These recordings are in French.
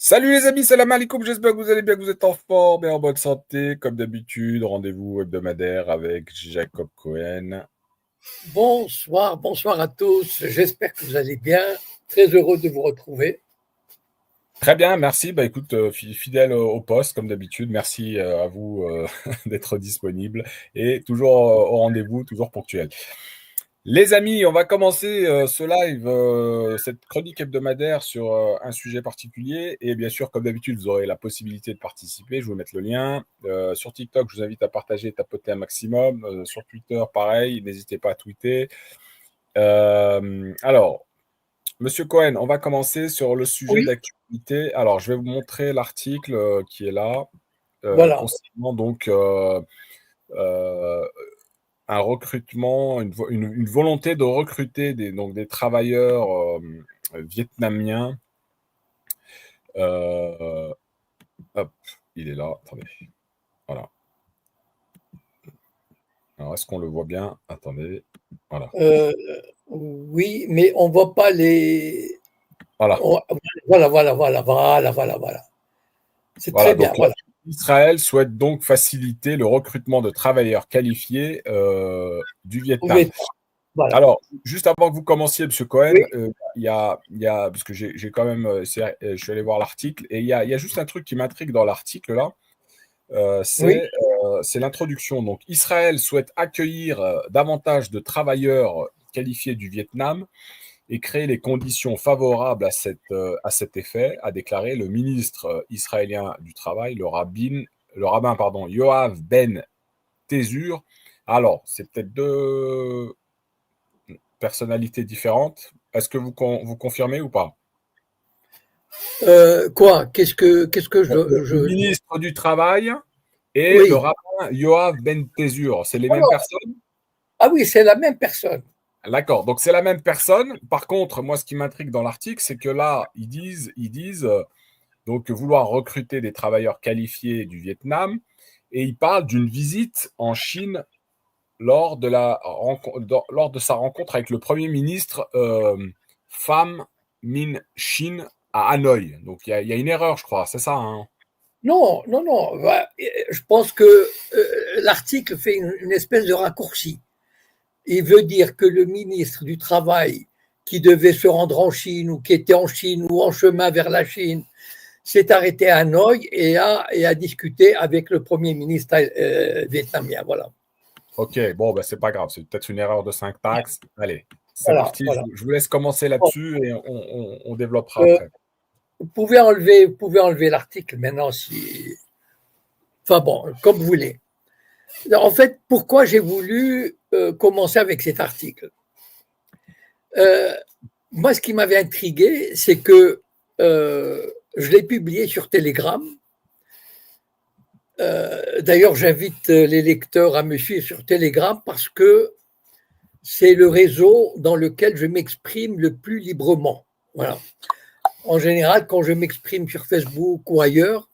Salut les amis, salam alaikum, j'espère que vous allez bien, que vous êtes en forme et en bonne santé. Comme d'habitude, rendez-vous hebdomadaire avec Jacob Cohen. Bonsoir, bonsoir à tous. J'espère que vous allez bien. Très heureux de vous retrouver. Très bien, merci. Bah écoute, fidèle au poste comme d'habitude. Merci à vous d'être disponible et toujours au rendez-vous, toujours ponctuel. Les amis, on va commencer ce live, cette chronique hebdomadaire sur un sujet particulier. Et bien sûr, comme d'habitude, vous aurez la possibilité de participer. Je vais vous mettre le lien. Sur TikTok, je vous invite à partager et tapoter un maximum. Sur Twitter, pareil, n'hésitez pas à tweeter. Alors, Monsieur Cohen, on va commencer sur le sujet Oui, d'actualité. Alors, je vais vous montrer l'article qui est là, voilà. concernant donc euh, un recrutement, une volonté de recruter donc des travailleurs vietnamiens. Euh, hop, il est là. Attendez. Voilà. Alors, est-ce qu'on le voit bien? Attendez. Voilà. Euh, oui, mais on ne voit pas les. Voilà. Voilà, voilà, voilà, voilà, voilà, voilà. C'est Voilà. très bien. Donc là, Voilà. Israël souhaite donc faciliter le recrutement de travailleurs qualifiés du Au Vietnam. Vietnam. Voilà. Alors, juste avant que vous commenciez, Monsieur Cohen, Oui, parce que j'ai quand même, je suis allé voir l'article, et il y a juste un truc qui m'intrigue dans l'article là, euh, oui, c'est c'est l'introduction. Donc, Israël souhaite accueillir davantage de travailleurs qualifiés du Vietnam et créer les conditions favorables à cet effet, a déclaré le ministre israélien du Travail, le rabbin, pardon, Yoav Ben Tézur. Alors, c'est peut-être deux personnalités différentes. Est-ce que vous confirmez ou pas? quoi? Qu'est-ce que Le ministre du Travail et le Oui. rabbin Yoav Ben Tézur, c'est les Oh mêmes non. personnes? Ah oui, c'est la même personne. D'accord, donc c'est la même personne. Par contre, moi, ce qui m'intrigue dans l'article, c'est que là, ils disent donc vouloir recruter des travailleurs qualifiés du Vietnam, et ils parlent d'une visite en Chine lors de sa rencontre avec le Premier ministre Pham Minh Chine à Hanoï. Donc il y a une erreur, je crois, c'est ça, hein? Non, non, non. Je pense que l'article fait une espèce de raccourci. Il veut dire que le ministre du Travail qui devait se rendre en Chine ou qui était en Chine ou en chemin vers la Chine s'est arrêté à Hanoï et a discuté avec le Premier ministre vietnamien. Voilà. Ok, bon, ben, c'est pas grave, c'est peut-être une erreur de syntaxe. Allez, c'est Voilà, parti, voilà. je vous laisse commencer Bon, là-dessus et on développera euh, après. vous pouvez enlever l'article maintenant si. Enfin bon, comme vous voulez. En fait, pourquoi j'ai voulu commencer avec cet article? Euh, Moi, ce qui m'avait intrigué, c'est que je l'ai publié sur Telegram. D'ailleurs, j'invite les lecteurs à me suivre sur Telegram parce que c'est le réseau dans lequel je m'exprime le plus librement. Voilà. En général, quand je m'exprime sur Facebook ou ailleurs,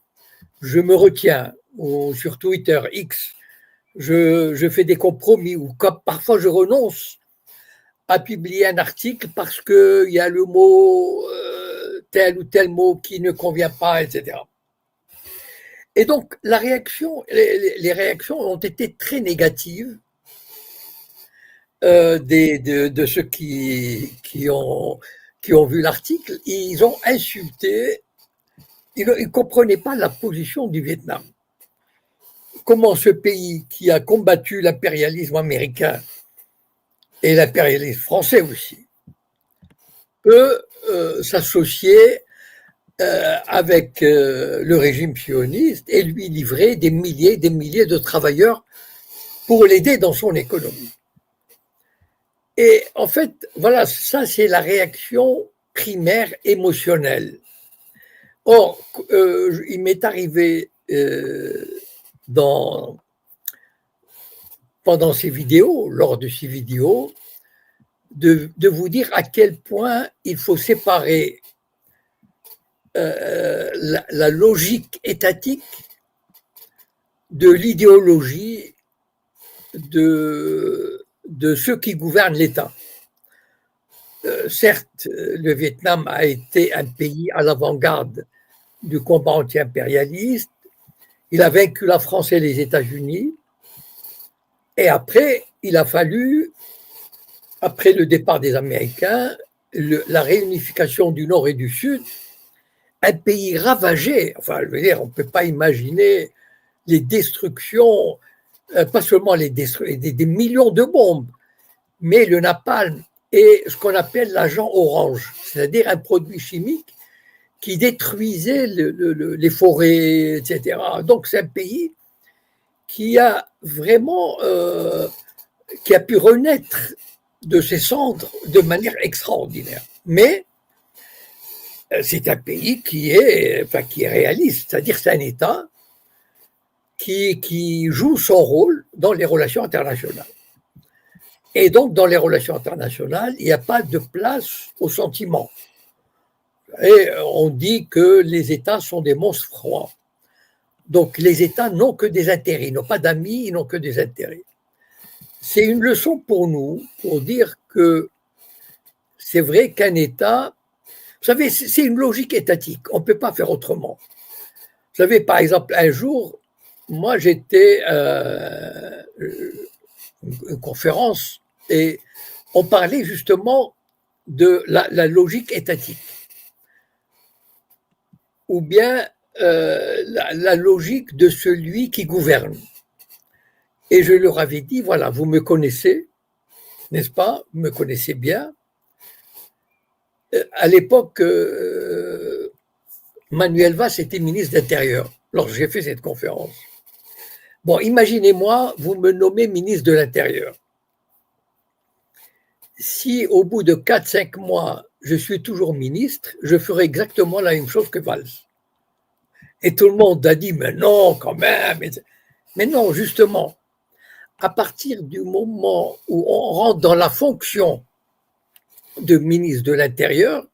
je me retiens, ou sur Twitter, X, je fais des compromis, ou comme parfois je renonce à publier un article parce qu'il y a le mot, tel ou tel mot qui ne convient pas, etc. Et donc, les réactions ont été très négatives de ceux qui ont vu l'article. Ils ont insulté, ils ne comprenaient pas la position du Vietnam. Comment ce pays qui a combattu l'impérialisme américain et l'impérialisme français aussi peut s'associer avec le régime sioniste et lui livrer des milliers de travailleurs pour l'aider dans son économie. Et en fait, voilà, ça c'est la réaction primaire émotionnelle. Or, il m'est arrivé dans, pendant ces vidéos, lors de ces vidéos, de vous dire à quel point il faut séparer la logique étatique de l'idéologie de ceux qui gouvernent l'État. Certes, le Vietnam a été un pays à l'avant-garde du combat anti-impérialiste. Il a vaincu la France et les États-Unis. Et après, il a fallu, après le départ des Américains, la réunification du Nord et du Sud, un pays ravagé. Enfin, je veux dire, on ne peut pas imaginer les destructions, pas seulement des millions de bombes, mais le napalm est ce qu'on appelle l'agent orange, c'est-à-dire un produit chimique qui détruisait les forêts, etc. Donc c'est un pays qui a vraiment qui a pu renaître de ses cendres de manière extraordinaire. Mais c'est un pays qui est réaliste, c'est-à-dire c'est un État qui joue son rôle dans les relations internationales. Et donc, dans les relations internationales, il n'y a pas de place au sentiment. Et on dit que les États sont des monstres froids. Donc, les États n'ont que des intérêts, ils n'ont pas d'amis, ils n'ont que des intérêts. C'est une leçon pour nous, pour dire que c'est vrai qu'un État, vous savez, c'est une logique étatique, on ne peut pas faire autrement. Vous savez, par exemple, un jour, moi j'étais à une conférence et on parlait justement de la logique étatique ou bien la logique de celui qui gouverne. Et je leur avais dit, voilà, vous me connaissez, n'est-ce pas? Vous me connaissez bien. À l'époque, Manuel Valls était ministre de l'Intérieur lorsque j'ai fait cette conférence. Bon, imaginez-moi, vous me nommez ministre de l'Intérieur. Si au bout de 4-5 mois, je suis toujours ministre, je ferai exactement la même chose que Valls. Et tout le monde a dit, mais non, quand même. Mais non, justement, à partir du moment où on rentre dans la fonction de ministre de l'Intérieur,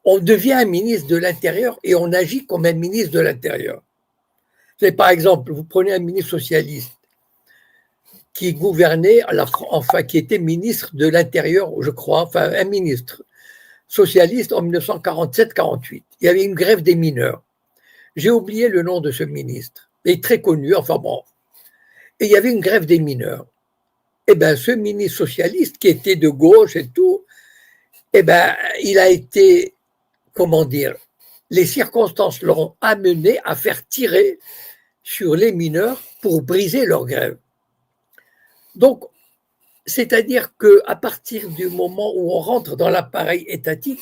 on devient un ministre de l'Intérieur et on agit comme un ministre de l'Intérieur. C'est par exemple, vous prenez un ministre socialiste qui gouvernait, enfin qui était ministre de l'Intérieur, je crois, enfin un ministre socialiste en 1947-48. Il y avait une grève des mineurs. J'ai oublié le nom de ce ministre, il est très connu, enfin bon. Et il y avait une grève des mineurs. Eh bien, ce ministre socialiste qui était de gauche et tout, eh bien, il a été, comment dire, les circonstances l'ont amené à faire tirer sur les mineurs pour briser leur grève. Donc, c'est-à-dire qu'à partir du moment où on rentre dans l'appareil étatique,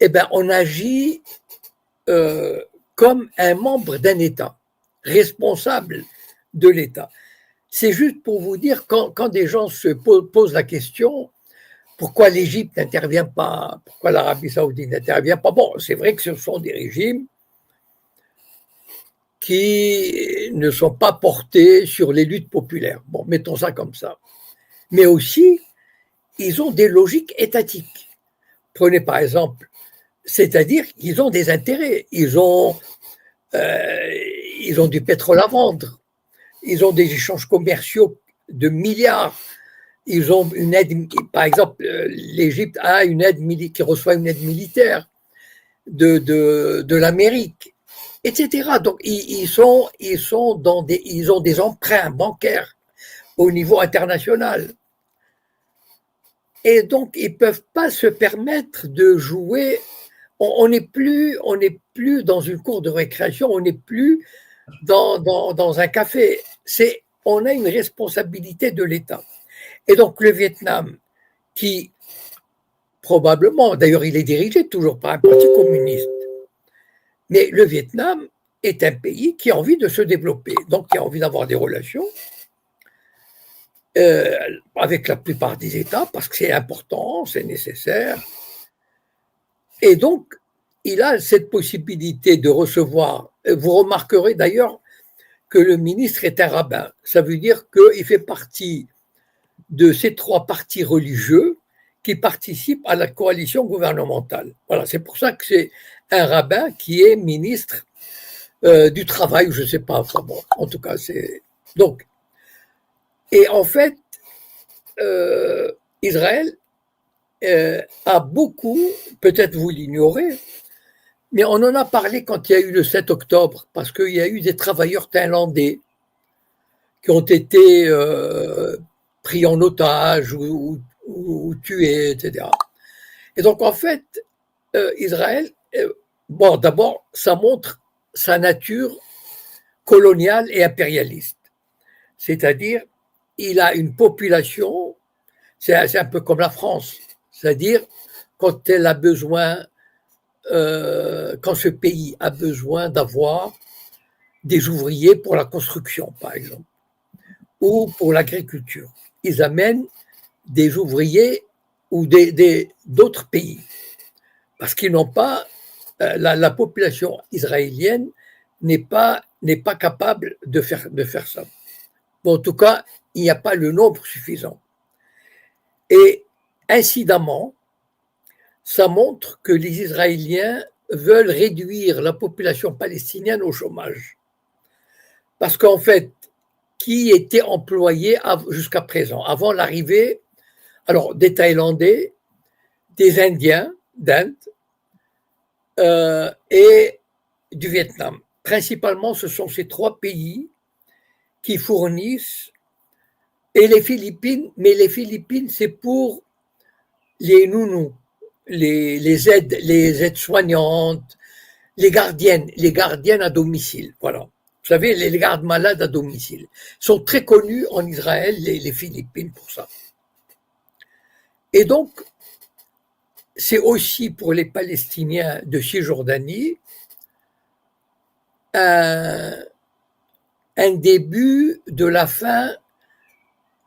eh bien, on agit comme un membre d'un État, responsable de l'État. C'est juste pour vous dire, quand des gens se posent la question, pourquoi l'Égypte n'intervient pas, pourquoi l'Arabie Saoudite n'intervient pas, bon, c'est vrai que ce sont des régimes qui ne sont pas portés sur les luttes populaires. Bon, mettons ça comme ça. Mais aussi, ils ont des logiques étatiques. Prenez par exemple, c'est-à-dire qu'ils ont des intérêts. Ils ont du pétrole à vendre. Ils ont des échanges commerciaux de milliards. Ils ont une aide, par exemple, l'Égypte a une aide qui reçoit une aide militaire de l'Amérique, etc. Donc ils ont des emprunts bancaires au niveau international. Et donc ils ne peuvent pas se permettre de jouer. On n'est plus dans une cour de récréation, on n'est plus dans un café. On a une responsabilité de l'État. Et donc le Vietnam, qui probablement, d'ailleurs il est dirigé toujours par un parti communiste, mais le Vietnam est un pays qui a envie de se développer, donc qui a envie d'avoir des relations avec la plupart des États, parce que c'est important, c'est nécessaire. Et donc, il a cette possibilité de recevoir. Vous remarquerez d'ailleurs que le ministre est un rabbin. Ça veut dire qu'il fait partie de ces 3 partis religieux qui participent à la coalition gouvernementale. Voilà, c'est pour ça que c'est un rabbin qui est ministre du travail, je ne sais pas, enfin bon, en tout cas, c'est... Donc, et en fait, Israël a beaucoup, peut-être vous l'ignorez, Mais on en a parlé quand il y a eu le 7 octobre, parce qu'il y a eu des travailleurs thaïlandais qui ont été pris en otage ou tués, etc. Et donc, en fait, Israël, bon, d'abord, ça montre sa nature coloniale et impérialiste. C'est-à-dire, il a une population, c'est un peu comme la France, c'est-à-dire, quand elle a besoin, quand ce pays a besoin d'avoir des ouvriers pour la construction, par exemple, ou pour l'agriculture, ils amènent des ouvriers ou d'autres pays, parce qu'ils n'ont pas, la population israélienne n'est pas capable de faire ça. Bon, en tout cas, il n'y a pas le nombre suffisant. Et incidemment, ça montre que les Israéliens veulent réduire la population palestinienne au chômage. Parce qu'en fait, qui était employé jusqu'à présent, avant l'arrivée, alors des Thaïlandais, des Indiens d'Inde et du Vietnam. Principalement, ce sont ces trois pays qui fournissent, et les Philippines, mais les Philippines, c'est pour les nounous, les aides-soignantes, les gardiennes à domicile, voilà. Vous savez, les gardes malades à domicile sont très connus en Israël, les Philippines, pour ça. Et donc, c'est aussi pour les Palestiniens de Cisjordanie un début de la fin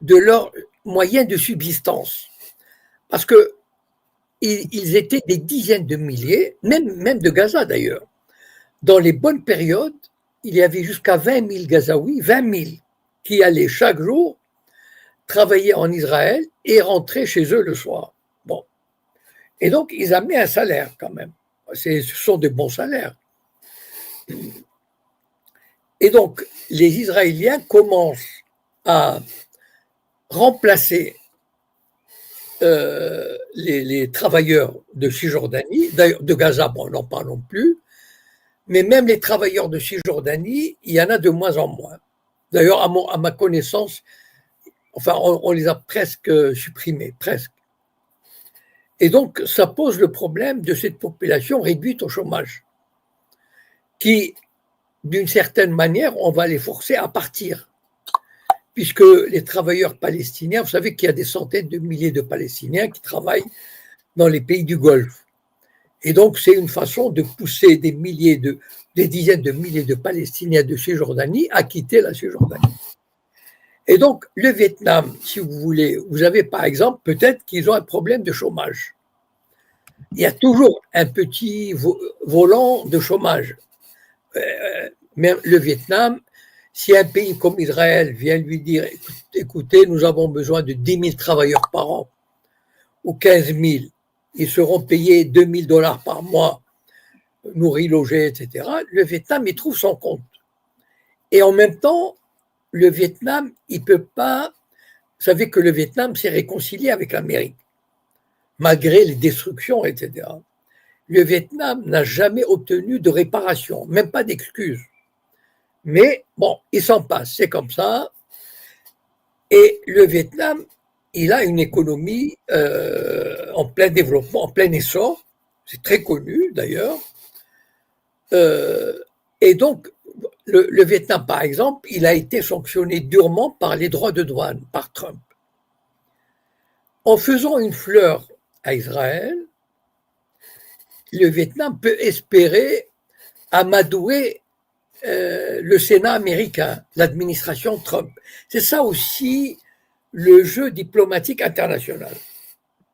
de leurs moyens de subsistance. Parce que ils étaient des dizaines de milliers, même de Gaza d'ailleurs. Dans les bonnes périodes, il y avait jusqu'à 20 000 Gazaouis, 20 000, qui allaient chaque jour travailler en Israël et rentrer chez eux le soir. Bon. Et donc, ils amenaient un salaire quand même. Ce sont de bons salaires. Et donc, les Israéliens commencent à remplacer les travailleurs de Cisjordanie, d'ailleurs de Gaza, bon, on n'en parle plus, mais même les travailleurs de Cisjordanie, il y en a de moins en moins. D'ailleurs, à ma connaissance, enfin, on les a presque supprimés, presque. Et donc, ça pose le problème de cette population réduite au chômage, qui, d'une certaine manière, on va les forcer à partir. Puisque les travailleurs palestiniens, vous savez qu'il y a des centaines de milliers de Palestiniens qui travaillent dans les pays du Golfe. Et donc, c'est une façon de pousser des dizaines de milliers de Palestiniens de Cisjordanie à quitter la Cisjordanie. Et donc, le Vietnam, si vous voulez, vous avez par exemple, peut-être qu'ils ont un problème de chômage. Il y a toujours un petit volant de chômage. Mais le Vietnam, si un pays comme Israël vient lui dire, écoutez, nous avons besoin de 10 000 travailleurs par an, ou 15 000, ils seront payés 2 000 $ par mois, nourris, logés, etc., le Vietnam, il trouve son compte. Et en même temps, le Vietnam, il ne peut pas... Vous savez que le Vietnam s'est réconcilié avec l'Amérique, malgré les destructions, etc. Le Vietnam n'a jamais obtenu de réparation, même pas d'excuses. Mais bon, il s'en passe, c'est comme ça. Et le Vietnam, il a une économie en plein développement, en plein essor. C'est très connu d'ailleurs. Et donc, le Vietnam, par exemple, il a été sanctionné durement par les droits de douane, par Trump. En faisant une fleur à Israël, le Vietnam peut espérer amadouer le Sénat américain, l'administration Trump. C'est ça aussi le jeu diplomatique international.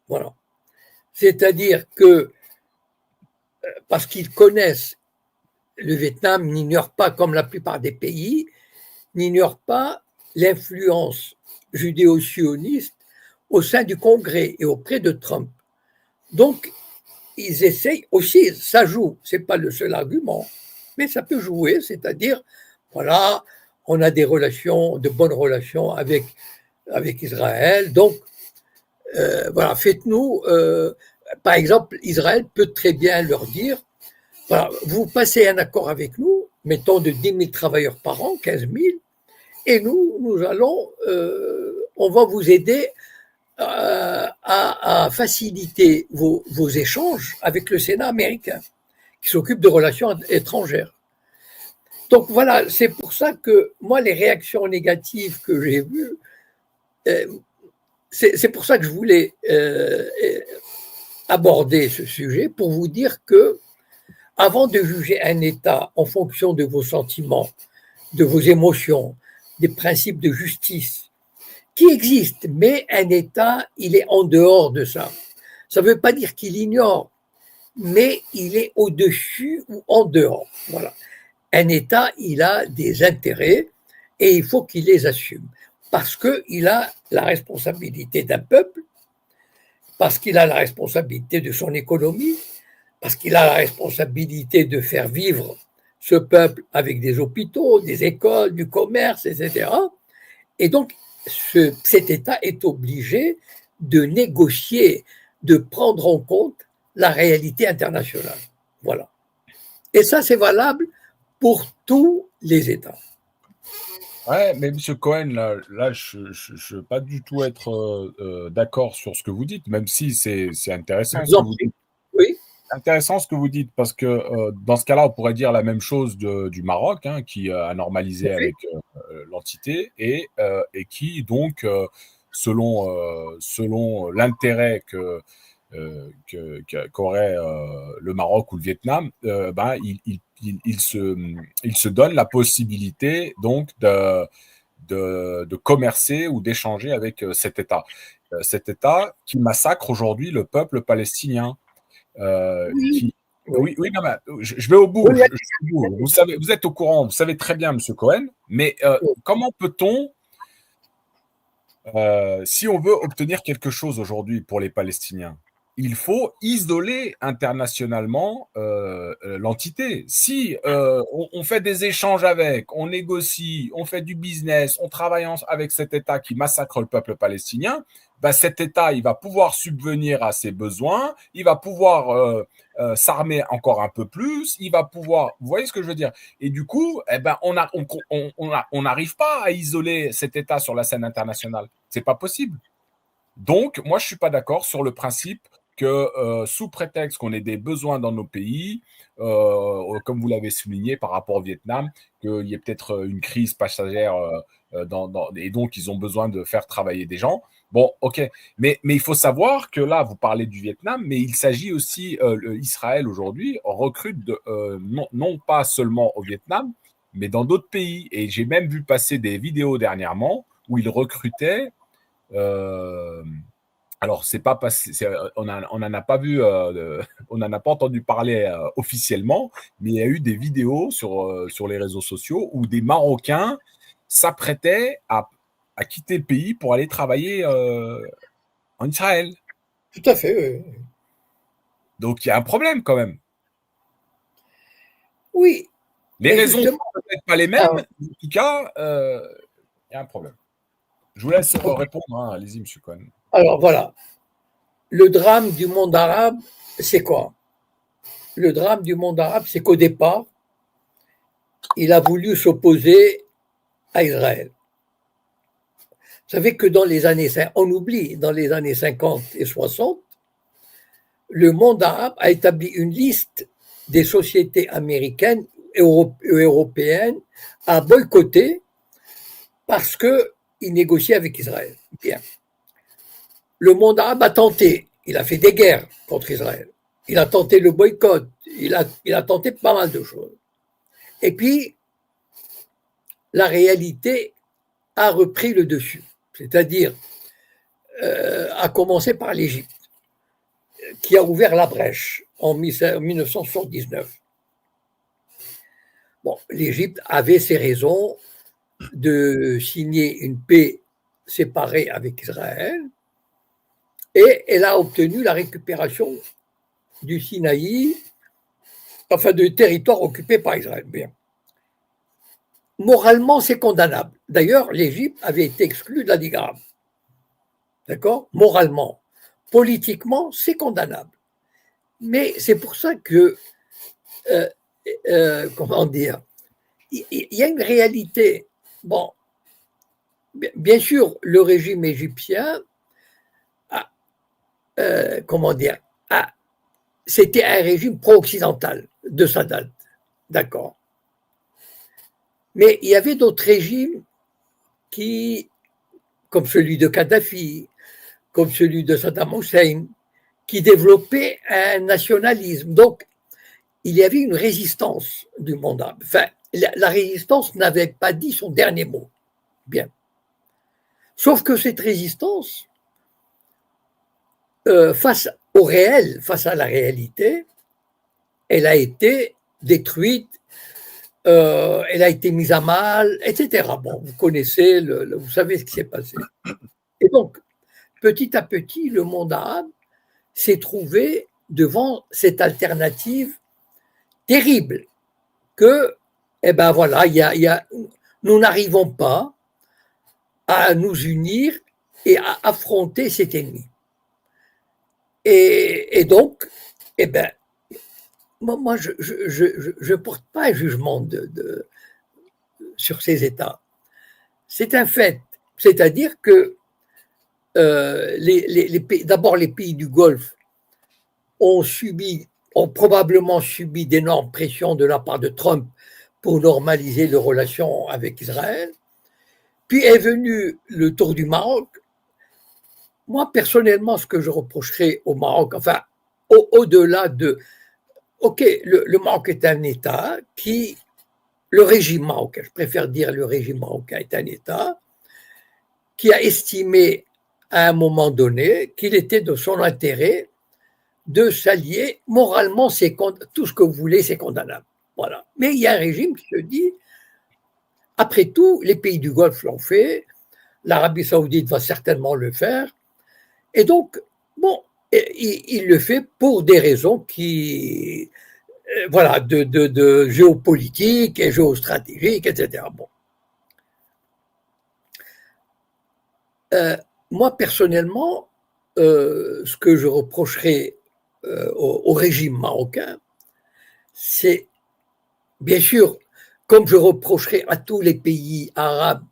Voilà. C'est-à-dire que, parce qu'ils connaissent, le Vietnam n'ignore pas, comme la plupart des pays, n'ignore pas l'influence judéo-sioniste au sein du Congrès et auprès de Trump. Donc, ils essayent aussi, ça joue, ce n'est pas le seul argument, mais ça peut jouer, c'est-à-dire, voilà, on a de bonnes relations avec Israël, donc, voilà, faites-nous, par exemple, Israël peut très bien leur dire, Voilà, vous passez un accord avec nous, mettons de 10 000 travailleurs par an, 15 000, et nous allons, on va vous aider à faciliter vos échanges avec le Sénat américain, qui s'occupe de relations étrangères. Donc voilà, c'est pour ça que moi, les réactions négatives que j'ai vues, c'est pour ça que je voulais aborder ce sujet, pour vous dire que avant de juger un État en fonction de vos sentiments, de vos émotions, des principes de justice, qui existent, mais un État, il est en dehors de ça. Ça ne veut pas dire qu'il ignore, mais il est au-dessus ou en dehors. Voilà. Un État, il a des intérêts et il faut qu'il les assume parce qu'il a la responsabilité d'un peuple, parce qu'il a la responsabilité de son économie, parce qu'il a la responsabilité de faire vivre ce peuple avec des hôpitaux, des écoles, du commerce, etc. Et donc, cet État est obligé de négocier, de prendre en compte la réalité internationale. Voilà. Et ça, c'est valable pour tous les États. Ouais, mais Monsieur Cohen, là, je ne veux pas du tout être d'accord sur ce que vous dites, même si c'est Je intéressant vous ce que en vous prie. dites. Oui. Intéressant ce que vous dites, parce que dans ce cas-là, on pourrait dire la même chose du Maroc, hein, qui a normalisé Oui. avec l'entité et qui, donc, selon l'intérêt qu'aurait le Maroc ou le Vietnam, ben, il se donne la possibilité donc de commercer ou d'échanger avec cet État. Cet État qui massacre aujourd'hui le peuple palestinien. Oui. Qui... Oui. Oui, oui, non, mais je vais au bout. Oui. Je vais au bout. Vous savez, vous êtes au courant, vous savez très bien, Monsieur Cohen, mais comment peut-on, si on veut obtenir quelque chose aujourd'hui pour les Palestiniens, il faut isoler internationalement l'entité. Si on fait des échanges avec, on négocie, on fait du business, on travaille avec cet État qui massacre le peuple palestinien, bah, cet État, il va pouvoir subvenir à ses besoins, il va pouvoir s'armer encore un peu plus, il va pouvoir, vous voyez ce que je veux dire? Et du coup, eh ben, on n'arrive pas à isoler cet État sur la scène internationale. C'est pas possible. Donc, moi, je suis pas d'accord sur le principe que sous prétexte qu'on ait des besoins dans nos pays, comme vous l'avez souligné par rapport au Vietnam, qu'il y ait peut-être une crise passagère et donc ils ont besoin de faire travailler des gens. Bon, ok, mais il faut savoir que là, vous parlez du Vietnam, mais il s'agit aussi, Israël aujourd'hui recrute non pas seulement au Vietnam, mais dans d'autres pays. Et j'ai même vu passer des vidéos dernièrement où ils recrutaient euh, alors, c'est pas passé, on n'en a pas vu, on n'en a pas entendu parler officiellement, mais il y a eu des vidéos sur les réseaux sociaux où des Marocains s'apprêtaient à quitter le pays pour aller travailler en Israël. Tout à fait. Oui. Donc, il y a un problème quand même. Oui, Les mais raisons justement, sont peut-être pas les mêmes, alors, mais en tout cas, il y a un problème. Je vous laisse répondre, hein. Allez-y, Monsieur Cohen. alors voilà, le drame du monde arabe, c'est quoi? Le drame du monde arabe, c'est qu'au départ, il a voulu s'opposer à Israël. Vous savez que dans les années, on oublie, dans les années 50 et 60, le monde arabe a établi une liste des sociétés américaines et européennes à boycotter parce qu'ils négociaient avec Israël. Bien. Le monde arabe a tenté, il a fait des guerres contre Israël, il a tenté le boycott, il a tenté pas mal de choses. Et puis, la réalité a repris le dessus, c'est-à-dire a commencé par l'Égypte, qui a ouvert la brèche en 1979. Bon, l'Égypte avait ses raisons de signer une paix séparée avec Israël et elle a obtenu la récupération du Sinaï, enfin de territoire occupé par Israël. Bien. Moralement, c'est condamnable. D'ailleurs, l'Égypte avait été exclue de la Ligue arabe. D'accord? Moralement. Politiquement, c'est condamnable. Mais c'est pour ça que euh, comment dire, il y a une réalité. Bon, bien sûr, le régime égyptien a, comment dire, c'était un régime pro-occidental de Sadat, d'accord. Mais il y avait d'autres régimes qui, comme celui de Kadhafi, comme celui de Saddam Hussein, qui développaient un nationalisme. Donc, il y avait une résistance du monde arabe. Enfin, la résistance n'avait pas dit son dernier mot. Bien. Sauf que cette résistance, face au réel, face à la réalité, elle a été détruite, elle a été mise à mal, etc. Bon, vous connaissez, vous savez ce qui s'est passé. Et donc, petit à petit, le monde arabe s'est trouvé devant cette alternative terrible que, eh ben voilà, nous n'arrivons pas à nous unir et à affronter cet ennemi. Et donc, eh ben, moi je ne porte pas un jugement sur ces États. C'est un fait. C'est-à-dire que d'abord les pays du Golfe ont probablement subi d'énormes pressions de la part de Trump pour normaliser les relations avec Israël. Puis est venu le tour du Maroc. Moi, personnellement, ce que je reprocherais au Maroc, enfin, au-delà de... OK, le Maroc est un État qui... Le régime marocain, je préfère dire le régime marocain est un État qui a estimé à un moment donné qu'il était de son intérêt de s'allier moralement, tout ce que vous voulez, c'est condamnable. Voilà. Mais il y a un régime qui se dit, après tout, les pays du Golfe l'ont fait, l'Arabie Saoudite va certainement le faire, et donc, bon, il le fait pour des raisons qui, voilà, de géopolitique et géostratégique, etc. Bon. Moi, personnellement, ce que je reprocherais au régime marocain, c'est, bien sûr, comme je reprocherais à tous les pays arabes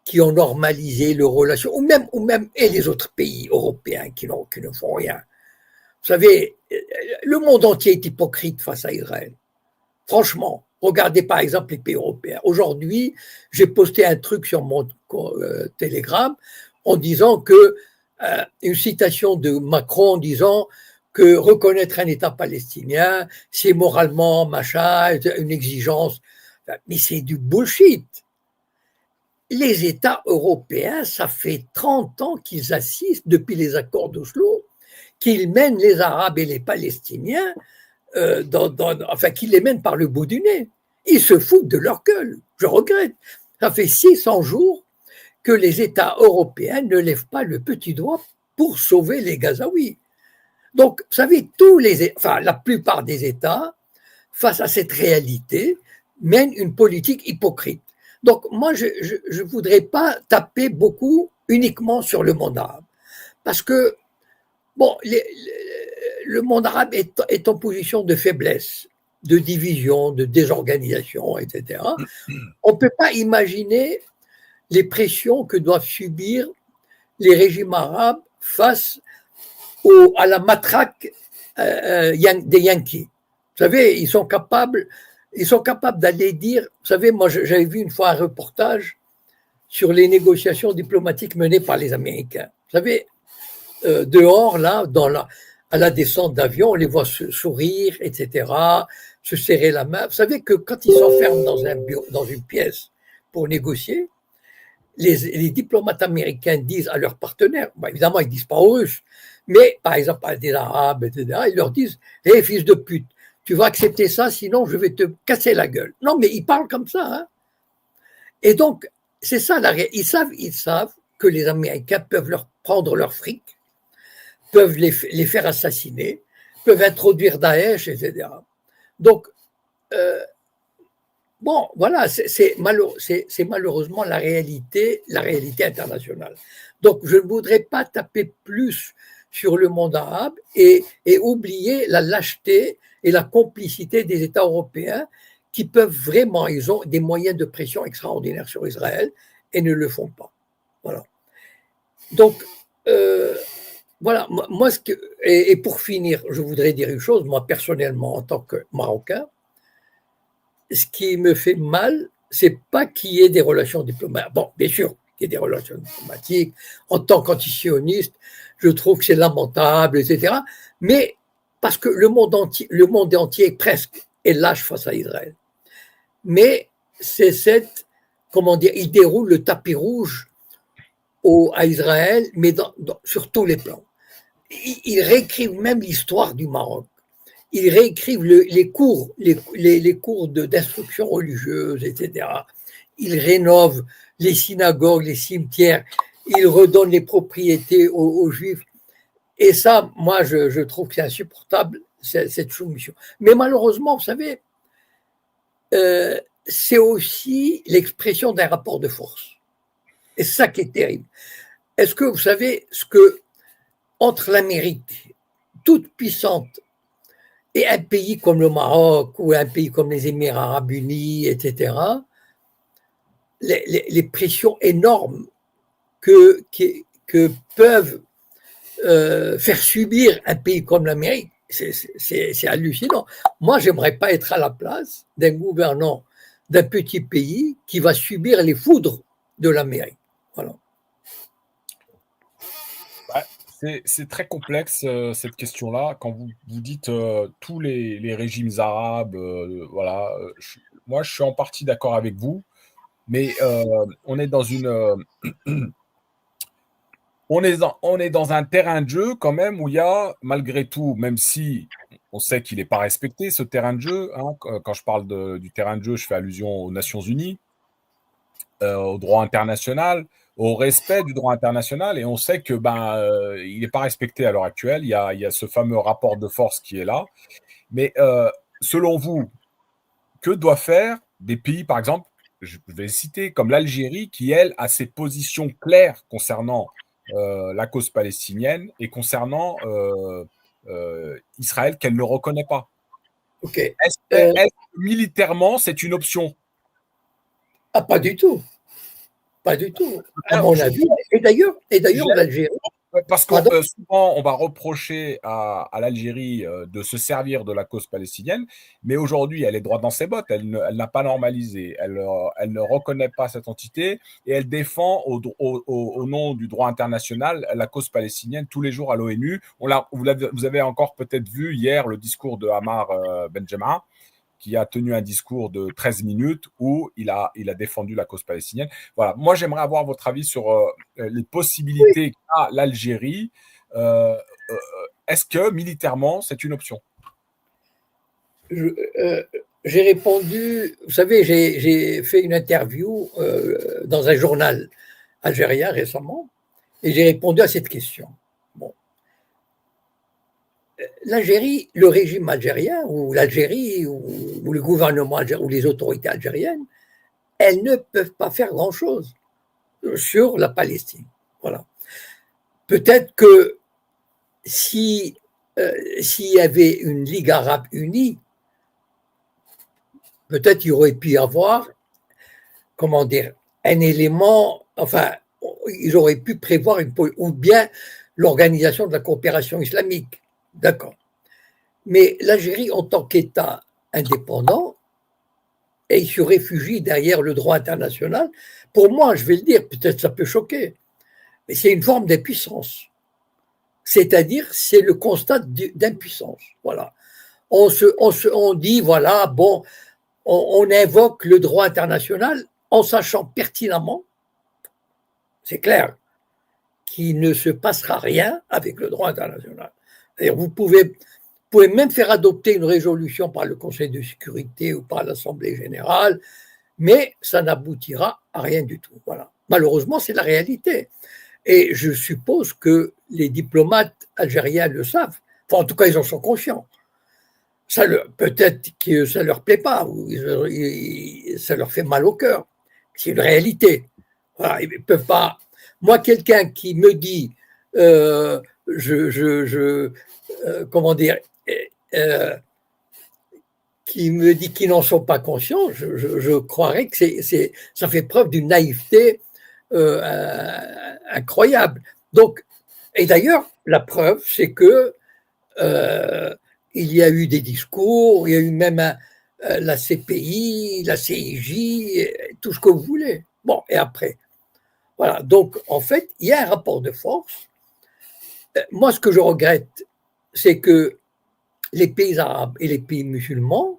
qui ont normalisé leurs relations, ou même et les autres pays européens qui ne font rien. Vous savez, le monde entier est hypocrite face à Israël. Franchement, regardez par exemple les pays européens. Aujourd'hui, j'ai posté un truc sur mon Telegram en disant que une citation de Macron en disant que reconnaître un État palestinien, c'est moralement, machin, une exigence. Mais c'est du bullshit. Les États européens, ça fait 30 ans qu'ils assistent, depuis les accords d'Oslo, qu'ils mènent les Arabes et les Palestiniens, enfin, qu'ils les mènent par le bout du nez. Ils se foutent de leur gueule. Je regrette. Ça fait 600 jours que les États européens ne lèvent pas le petit doigt pour sauver les Gazaouis. Donc, vous savez, la plupart des États, face à cette réalité, mènent une politique hypocrite. Donc, moi, je ne voudrais pas taper beaucoup uniquement sur le monde arabe. Parce que, bon, le monde arabe est en position de faiblesse, de division, de désorganisation, etc. On ne peut pas imaginer les pressions que doivent subir les régimes arabes face à la matraque des Yankees. Vous savez, ils sont capables d'aller dire, vous savez, moi j'avais vu une fois un reportage sur les négociations diplomatiques menées par les Américains. Vous savez, dehors, là, à la descente d'avion, on les voit sourire, etc., se serrer la main. Vous savez que quand ils s'enferment dans une pièce pour négocier, les diplomates américains disent à leurs partenaires, évidemment, ils ne disent pas aux Russes, mais par exemple à des Arabes, etc., ils leur disent, hé, fils de pute, tu vas accepter ça, sinon je vais te casser la gueule. Non, mais ils parlent comme ça. Hein. Et donc, c'est ça, ils savent que les Américains peuvent leur prendre leur fric, peuvent les faire assassiner, peuvent introduire Daesh, etc. Donc, bon, voilà, c'est malheureusement la réalité internationale. Donc, je ne voudrais pas taper plus sur le monde arabe et oublier la lâcheté et la complicité des États européens qui peuvent vraiment, ils ont des moyens de pression extraordinaires sur Israël et ne le font pas. Voilà. Donc, voilà, moi, et pour finir, je voudrais dire une chose, moi personnellement, en tant que Marocain, ce qui me fait mal, c'est pas qu'il y ait des relations diplomatiques. Bon, bien sûr, qu'il y ait des relations diplomatiques. En tant qu'antisioniste, je trouve que c'est lamentable, etc. Mais parce que le monde entier presque est lâche face à Israël. Mais c'est comment dire, il déroule le tapis rouge à Israël, mais sur tous les plans. Ils réécrivent même l'histoire du Maroc. Ils réécrivent les cours, les cours d'instruction religieuse, etc. Ils rénovent les synagogues, les cimetières. Ils redonnent les propriétés aux Juifs. Et ça, moi, je trouve que c'est insupportable, cette soumission. Mais malheureusement, vous savez, c'est aussi l'expression d'un rapport de force. Et c'est ça qui est terrible. Est-ce que vous savez ce que, entre l'Amérique, toute puissante, et un pays comme le Maroc ou un pays comme les Émirats arabes unis, etc., les pressions énormes que peuvent faire subir un pays comme l'Amérique, c'est hallucinant. Moi, j'aimerais pas être à la place d'un gouvernant d'un petit pays qui va subir les foudres de l'Amérique. Voilà. C'est très complexe cette question-là. Quand vous dites tous les régimes arabes, voilà, moi je suis en partie d'accord avec vous, mais on est dans on est dans un terrain de jeu quand même où il y a malgré tout, même si on sait qu'il n'est pas respecté ce terrain de jeu, hein, quand je parle du terrain de jeu, je fais allusion aux Nations Unies, au droit international, au respect du droit international, et on sait que il n'est pas respecté à l'heure actuelle. Il y a ce fameux rapport de force qui est là. Mais selon vous, que doivent faire des pays, par exemple, je vais citer comme l'Algérie, qui elle a ses positions claires concernant la cause palestinienne et concernant Israël qu'elle ne reconnaît pas. Ok. Est-ce que militairement c'est une option? Ah, pas du tout. Pas du tout, à mon avis. Et d'ailleurs, l'Algérie. Parce que souvent, on va reprocher à l'Algérie de se servir de la cause palestinienne, mais aujourd'hui, elle est droite dans ses bottes. Elle n'a pas normalisé. Elle ne reconnaît pas cette entité et elle défend au nom du droit international la cause palestinienne tous les jours à l'ONU. Vous avez encore peut-être vu hier le discours de Ammar Benjamin, qui a tenu un discours de 13 minutes où il a défendu la cause palestinienne. Voilà. Moi, j'aimerais avoir votre avis sur les possibilités qu'a l'Algérie. Est-ce que militairement, c'est une option? J'ai répondu, vous savez, j'ai fait une interview dans un journal algérien récemment et j'ai répondu à cette question. Bon. L'Algérie, le régime algérien, ou l'Algérie, ou le gouvernement algérien, ou les autorités algériennes, elles ne peuvent pas faire grand-chose sur la Palestine. Voilà. Peut-être que s'il y avait une Ligue arabe unie, peut-être il y aurait pu y avoir, comment dire, un élément, enfin, ils auraient pu prévoir ou bien l'organisation de la coopération islamique. D'accord. Mais l'Algérie, en tant qu'État indépendant, et il se réfugie derrière le droit international, pour moi, je vais le dire, peut-être ça peut choquer, mais c'est une forme d'impuissance. C'est-à-dire, c'est le constat d'impuissance. Voilà. On dit, voilà, bon, on invoque le droit international en sachant pertinemment, c'est clair, qu'il ne se passera rien avec le droit international. C'est-à-dire, vous pouvez même faire adopter une résolution par le Conseil de sécurité ou par l'Assemblée générale, mais ça n'aboutira à rien du tout. Voilà. Malheureusement, c'est la réalité. Et je suppose que les diplomates algériens le savent. Enfin, en tout cas, ils en sont conscients. Peut-être que ça ne leur plaît pas, ou ça leur fait mal au cœur. C'est une réalité. Voilà, ils ne peuvent pas. Moi, quelqu'un qui me dit comment dire, euh, qui me dit qu'ils n'en sont pas conscients, je croirais que ça fait preuve d'une naïveté incroyable. Donc, et d'ailleurs, la preuve, c'est que il y a eu des discours, il y a eu même la CPI, la CIJ, tout ce que vous voulez. Bon, et après, voilà. Donc, en fait, il y a un rapport de force. Moi, ce que je regrette, c'est que les pays arabes et les pays musulmans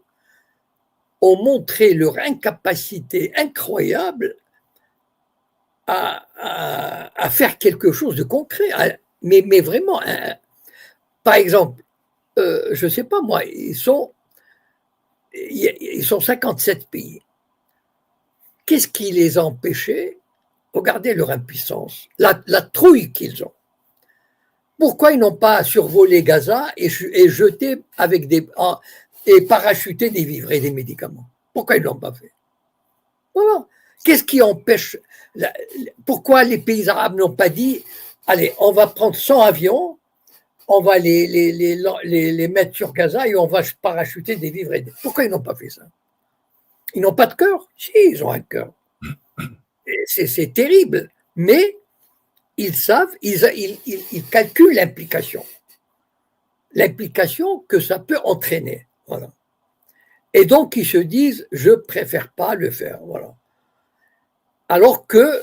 ont montré leur incapacité incroyable à faire quelque chose de concret. Mais vraiment, par exemple, je ne sais pas moi, ils sont 57 pays. Qu'est-ce qui les a empêchés? Regardez leur impuissance, la trouille qu'ils ont. Pourquoi ils n'ont pas survolé Gaza et jeté avec et parachuté des vivres et des médicaments? Pourquoi ils ne l'ont pas fait? Voilà. Qu'est-ce qui empêche? Pourquoi les pays arabes n'ont pas dit, allez, on va prendre 100 avions, on va les mettre sur Gaza et on va parachuter des vivres et des... Pourquoi ils n'ont pas fait ça? Ils n'ont pas de cœur? Si, ils ont un cœur. C'est terrible. Mais ils savent, ils calculent l'implication. L'implication que ça peut entraîner. Voilà. Et donc, ils se disent, je préfère pas le faire. Voilà. Alors que,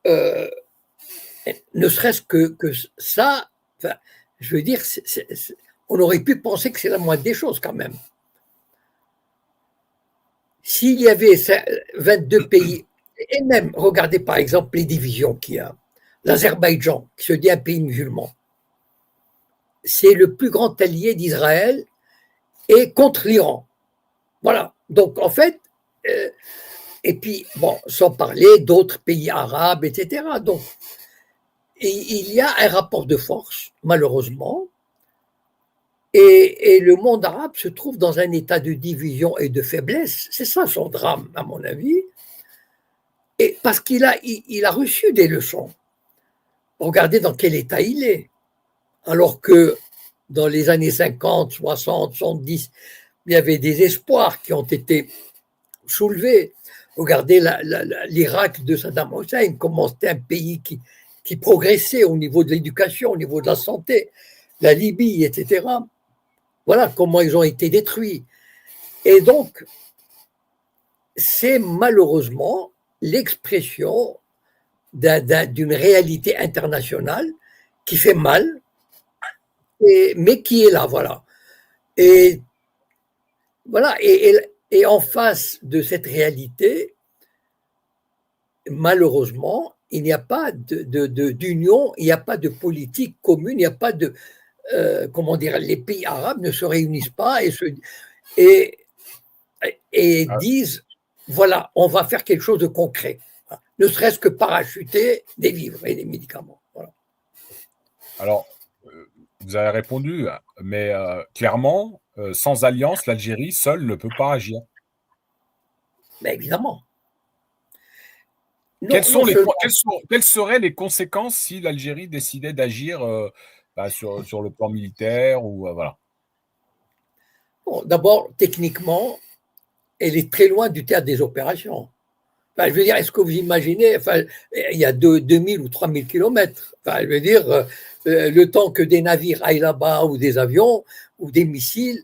ne serait-ce que ça, enfin, je veux dire, on aurait pu penser que c'est la moindre des choses quand même. S'il y avait 22 pays, et même, regardez par exemple les divisions qu'il y a. L'Azerbaïdjan, qui se dit un pays musulman, c'est le plus grand allié d'Israël et contre l'Iran. Voilà. Donc, en fait, et puis, bon, sans parler d'autres pays arabes, etc. Donc, il y a un rapport de force, malheureusement, et le monde arabe se trouve dans un état de division et de faiblesse. C'est ça son drame, à mon avis. Et parce qu'il a reçu des leçons. Regardez dans quel état il est. Alors que dans les années 50, 60, 70, il y avait des espoirs qui ont été soulevés. Regardez l'Irak de Saddam Hussein, comment c'était un pays qui progressait au niveau de l'éducation, au niveau de la santé, la Libye, etc. Voilà comment ils ont été détruits. Et donc, c'est malheureusement l'expression d'une réalité internationale qui fait mal, mais qui est là, voilà. Et voilà, et en face de cette réalité, malheureusement, il n'y a pas d'union, il n'y a pas de politique commune, il n'y a pas de, comment dire, les pays arabes ne se réunissent pas et disent, voilà, on va faire quelque chose de concret, ne serait-ce que parachuter des vivres et des médicaments. Voilà. Alors, vous avez répondu, mais clairement, sans alliance, l'Algérie seule ne peut pas agir. Mais évidemment. Quelles seraient les conséquences si l'Algérie décidait d'agir sur le plan militaire ou voilà. Bon, d'abord, techniquement, elle est très loin du théâtre des opérations. Enfin, je veux dire, est-ce que vous imaginez, enfin, il y a 2000 ou 3000 kilomètres. Enfin, je veux dire, le temps que des navires aillent là-bas ou des avions ou des missiles,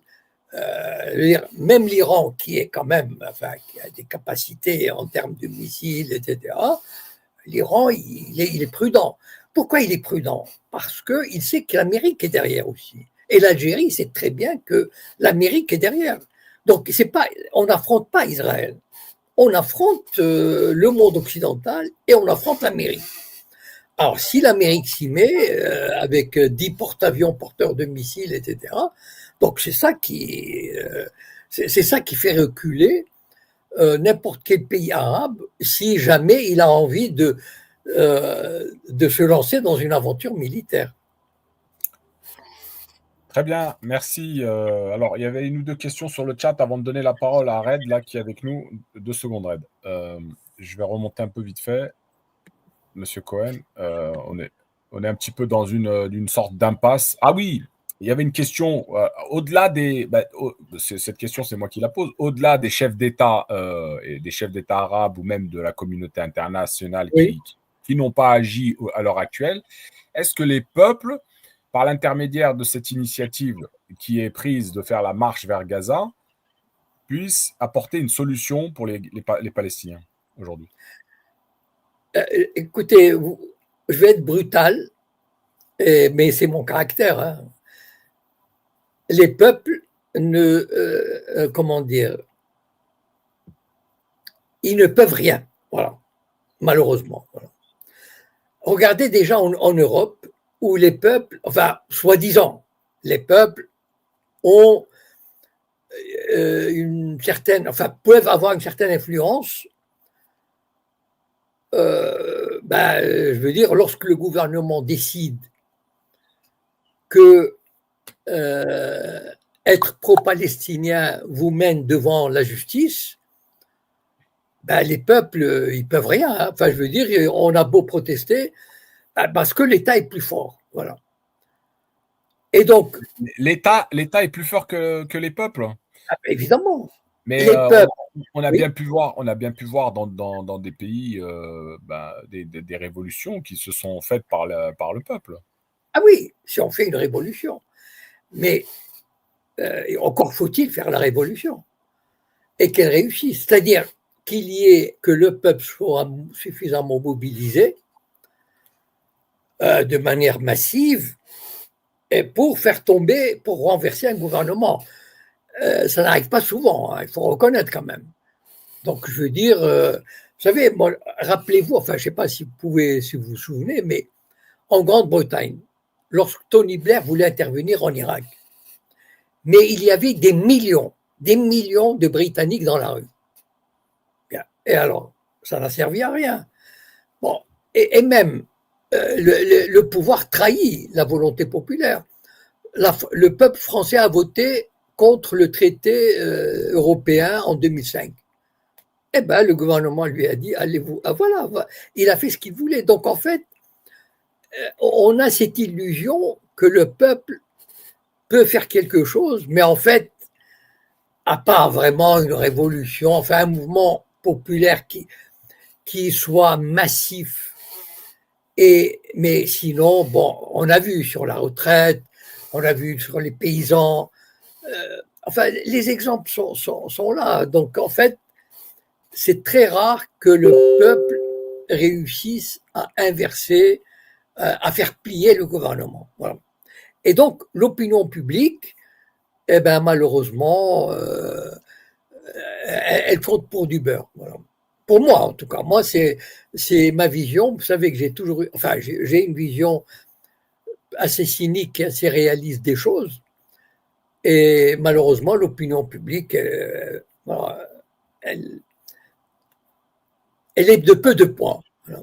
je veux dire, même l'Iran, qui est quand même, enfin, qui a des capacités en termes de missiles, etc., l'Iran, il est prudent. Pourquoi il est prudent? Parce qu'il sait que l'Amérique est derrière aussi. Et l'Algérie sait très bien que l'Amérique est derrière. Donc, on n'affronte pas Israël. On affronte le monde occidental et on affronte l'Amérique. Alors, si l'Amérique s'y met, avec 10 porte-avions porteurs de missiles, etc., donc c'est ça qui fait reculer n'importe quel pays arabe si jamais il a envie de se lancer dans une aventure militaire. Très bien, merci. Alors, il y avait une ou deux questions sur le chat avant de donner la parole à Red, là, qui est avec nous. 2 secondes, Red. Je vais remonter un peu vite fait. Monsieur Cohen, on est... on est un petit peu dans une sorte d'impasse. Ah oui, il y avait une question, au-delà des cette question, c'est moi qui la pose. Au-delà des chefs d'État, et des chefs d'État arabes ou même de la communauté internationale Oui. qui n'ont pas agi à l'heure actuelle, est-ce que les peuples, par l'intermédiaire de cette initiative qui est prise de faire la marche vers Gaza, puissent apporter une solution pour les Palestiniens aujourd'hui? Écoutez, je vais être brutal, mais c'est mon caractère, hein. Les peuples comment dire, ils ne peuvent rien, voilà, malheureusement. Voilà. Regardez déjà en Europe où les peuples, enfin, soi-disant, les peuples ont une certaine, enfin, peuvent avoir une certaine influence. Je veux dire, lorsque le gouvernement décide que être pro-palestinien vous mène devant la justice, les peuples, ils peuvent rien, hein. Enfin, je veux dire, on a beau protester, parce que l'État est plus fort. Voilà. Et donc. L'État est plus fort que les peuples. Évidemment. Mais les peuples, on a oui. bien pu voir dans des pays des révolutions qui se sont faites par le peuple. Ah oui, si on fait une révolution. Mais encore faut-il faire la révolution et qu'elle réussisse. C'est-à-dire que le peuple soit suffisamment mobilisé de manière massive et pour faire tomber, pour renverser un gouvernement. Ça n'arrive pas souvent, hein, il faut reconnaître quand même. Donc, je veux dire, vous savez, moi, rappelez-vous, enfin, je ne sais pas si si vous vous souvenez, mais en Grande-Bretagne, lorsque Tony Blair voulait intervenir en Irak, mais il y avait des millions de Britanniques dans la rue. Et alors, ça n'a servi à rien. Bon, et même le pouvoir trahit la volonté populaire. Le peuple français a voté contre le traité européen en 2005. Eh bien, le gouvernement lui a dit, allez-vous. Ah, voilà, il a fait ce qu'il voulait. Donc, en fait, on a cette illusion que le peuple peut faire quelque chose, mais en fait, à part vraiment une révolution, enfin un mouvement populaire qui soit massif. Mais sinon, bon, on a vu sur la retraite, on a vu sur les paysans, enfin, les exemples sont là. Donc, en fait, c'est très rare que le peuple réussisse à inverser, à faire plier le gouvernement. Voilà. Et donc, l'opinion publique, eh ben, malheureusement, elle compte pour du beurre. Voilà. Pour moi, en tout cas. Moi, c'est ma vision. Vous savez que j'ai toujours eu, enfin, j'ai une vision assez cynique et assez réaliste des choses. Et malheureusement, l'opinion publique, voilà, elle est de peu de poids. Voilà.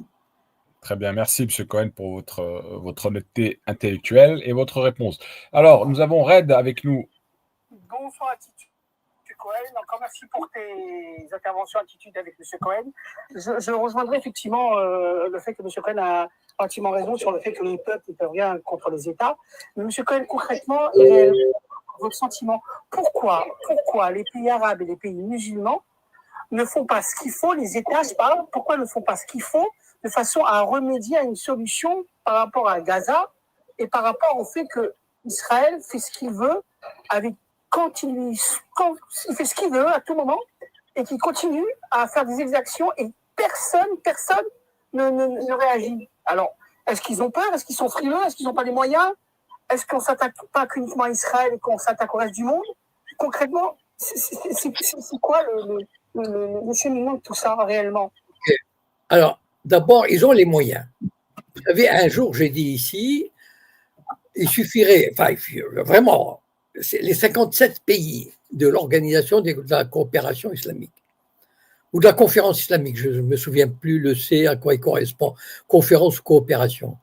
Très bien, merci M. Cohen pour votre honnêteté intellectuelle et votre réponse. Alors, nous avons Red avec nous. Bonsoir Attitude Cohen, encore merci pour tes interventions Attitude avec M. Cohen. Je rejoindrai effectivement le fait que M. Cohen a entièrement raison sur le fait que les peuples ne peuvent rien contre les États. Mais M. Cohen, concrètement, votre sentiment, pourquoi les pays arabes et les pays musulmans ne font pas ce qu'il faut, les États, je parle, pourquoi ne font pas ce qu'il faut de façon à remédier à une solution par rapport à Gaza et par rapport au fait que Israël fait ce qu'il veut quand il fait ce qu'il veut à tout moment et qu'il continue à faire des exactions et personne ne réagit. Alors, est-ce qu'ils ont peur? Est-ce qu'ils sont frileux? Est-ce qu'ils n'ont pas les moyens? Est-ce qu'on ne s'attaque pas uniquement à Israël et qu'on s'attaque au reste du monde? Concrètement, c'est quoi le cheminement de tout ça réellement? Alors, d'abord, ils ont les moyens. Vous savez, un jour, j'ai dit ici, il suffirait, enfin, vraiment, les 57 pays de l'Organisation de la coopération islamique, ou de la conférence islamique, je ne me souviens plus le C à quoi il correspond, conférence ou coopération.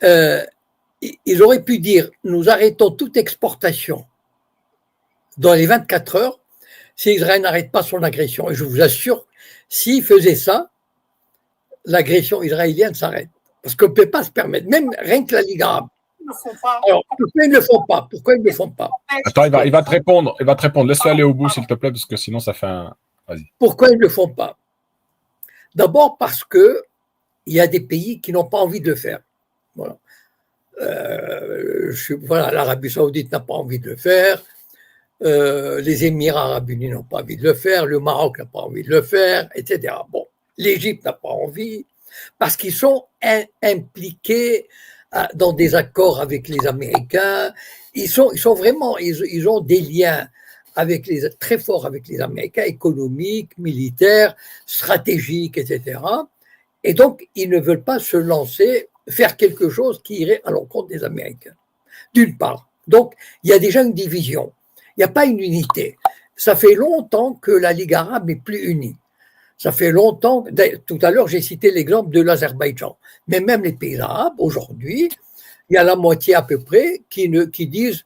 Ils auraient pu dire, nous arrêtons toute exportation dans les 24 heures si Israël n'arrête pas son agression. Et je vous assure, s'ils faisaient ça, l'agression israélienne s'arrête. Parce qu'on ne peut pas se permettre, même rien que la Ligue arabe. Ils ne font pas. Alors, pourquoi ils ne le font pas? Pourquoi ils ne le font pas? Attends, il va te répondre. Il va te répondre. Laisse-le aller au bout, s'il te plaît, parce que sinon, ça fait un. Vas-y. Pourquoi ils ne le font pas? D'abord parce que il y a des pays qui n'ont pas envie de le faire. Voilà. Voilà, l'Arabie Saoudite n'a pas envie de le faire. Les Émirats Arabes Unis n'ont pas envie de le faire. Le Maroc n'a pas envie de le faire, etc. Bon, l'Égypte n'a pas envie parce qu'ils sont impliqués dans des accords avec les Américains. Ils sont vraiment, ils ont des liens très forts avec les Américains, économiques, militaires, stratégiques, etc. Et donc, ils ne veulent pas se lancer, faire quelque chose qui irait à l'encontre des Américains. D'une part. Donc, il y a déjà une division. Il n'y a pas une unité. Ça fait longtemps que la Ligue arabe n'est plus unie. Ça fait longtemps. Tout à l'heure, j'ai cité l'exemple de l'Azerbaïdjan. Mais même les pays arabes, aujourd'hui, il y a la moitié à peu près qui disent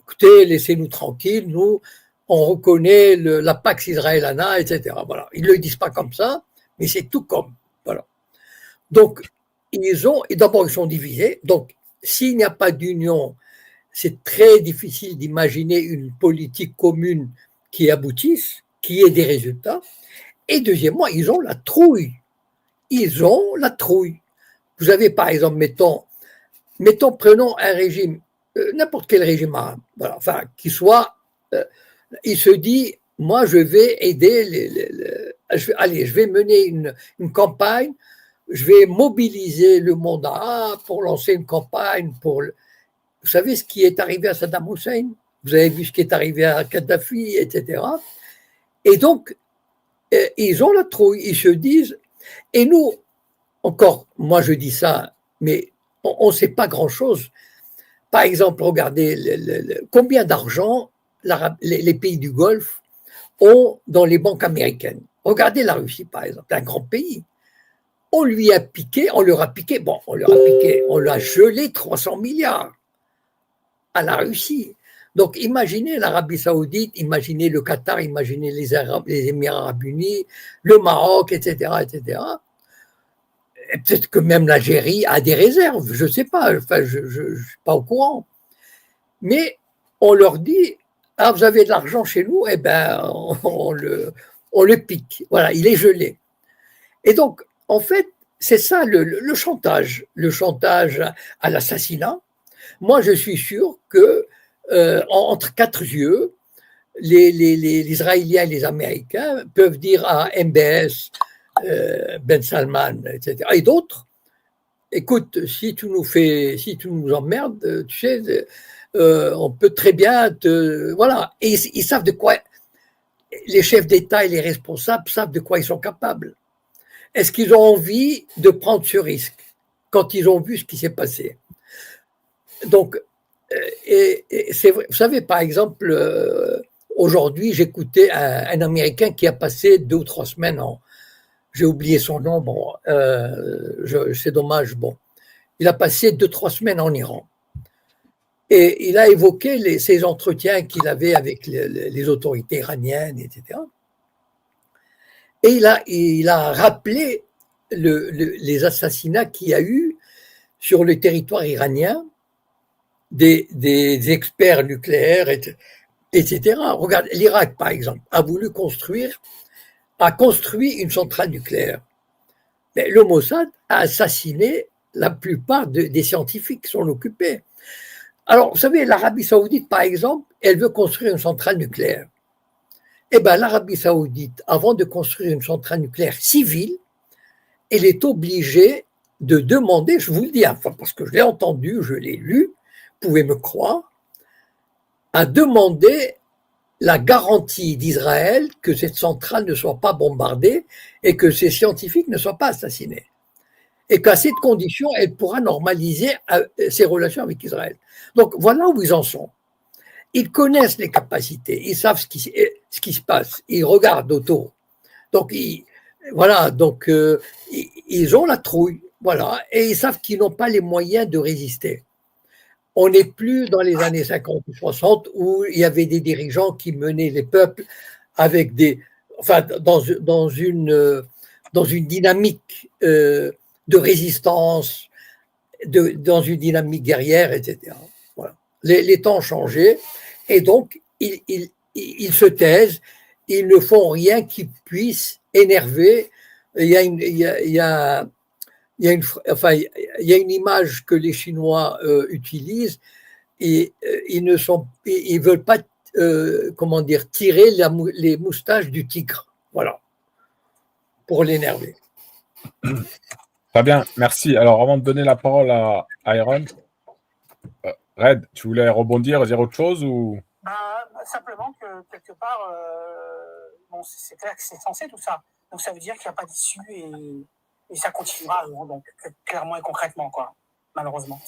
écoutez, laissez-nous tranquilles, nous, on reconnaît la Pax Israelana, etc. Voilà. Ils ne le disent pas comme ça, mais c'est tout comme. Voilà. Donc, d'abord, ils sont divisés. Donc, s'il n'y a pas d'union, c'est très difficile d'imaginer une politique commune qui aboutisse, qui ait des résultats. Et deuxièmement, ils ont la trouille. Ils ont la trouille. Vous avez, par exemple, prenons un régime, n'importe quel régime arabe, voilà, enfin, qui soit, il se dit, moi, je vais aider, je vais mener une campagne, je vais mobiliser le monde arabe pour lancer une campagne. Vous savez ce qui est arrivé à Saddam Hussein? Vous avez vu ce qui est arrivé à Kadhafi, etc. Et donc, ils ont la trouille, ils se disent, et nous, encore, moi je dis ça, mais on ne sait pas grand-chose. Par exemple, regardez combien d'argent les pays du Golfe ont dans les banques américaines. Regardez la Russie, par exemple, un grand pays. On leur a piqué, on l'a gelé 300 milliards à la Russie. Donc, imaginez l'Arabie Saoudite, imaginez le Qatar, imaginez les Émirats Arabes Unis, le Maroc, etc., etc. Et peut-être que même l'Algérie a des réserves, je ne sais pas, enfin, je ne suis pas au courant. Mais on leur dit, ah, vous avez de l'argent chez nous, eh ben, on le pique. Voilà, il est gelé. Et donc, en fait, c'est ça le chantage à l'assassinat. Moi, je suis sûr que entre quatre yeux, les Israéliens et les Américains peuvent dire à MBS, Ben Salman, etc., et d'autres, écoute, si tu nous emmerdes, tu sais, on peut très bien voilà. Et ils savent de quoi, les chefs d'État et les responsables savent de quoi ils sont capables. Est-ce qu'ils ont envie de prendre ce risque quand ils ont vu ce qui s'est passé? Donc, et c'est vrai, vous savez, par exemple, aujourd'hui, j'écoutais un Américain qui a passé 2 ou 3 semaines j'ai oublié son nom, bon, c'est dommage, bon. Il a passé 2-3 semaines en Iran. Et il a évoqué ces entretiens qu'il avait avec les autorités iraniennes, etc. Et il a rappelé les assassinats qu'il y a eu sur le territoire iranien des experts nucléaires, etc. Regarde, l'Irak, par exemple, a construit une centrale nucléaire. Mais le Mossad a assassiné la plupart des scientifiques qui s'en occupaient. Alors, vous savez, l'Arabie Saoudite, par exemple, elle veut construire une centrale nucléaire. Eh bien, l'Arabie Saoudite, avant de construire une centrale nucléaire civile, elle est obligée de demander, je vous le dis, enfin, parce que je l'ai entendu, je l'ai lu, vous pouvez me croire, à demander la garantie d'Israël que cette centrale ne soit pas bombardée et que ces scientifiques ne soient pas assassinés. Et qu'à cette condition, elle pourra normaliser ses relations avec Israël. Donc voilà où ils en sont. Ils connaissent les capacités, ils savent ce qui se passe, ils regardent autour. Donc ils ont la trouille, voilà, et ils savent qu'ils n'ont pas les moyens de résister. On n'est plus dans les années 50 ou 60 où il y avait des dirigeants qui menaient les peuples avec dans une dynamique de résistance, dans une dynamique guerrière, etc. Voilà. Les temps ont changé et donc ils se taisent, ils ne font rien qui puisse énerver. Il y a une, il y a une image que les Chinois utilisent et ils veulent pas, comment dire, tirer les moustaches du tigre, voilà, pour l'énerver. Très bien, merci. Alors, avant de donner la parole à Iron, Red, tu voulais rebondir, dire autre chose ou... Simplement que quelque part, bon, c'est clair que c'est censé tout ça. Donc ça veut dire qu'il n'y a pas d'issue et ça continuera, donc clairement et concrètement, quoi, malheureusement.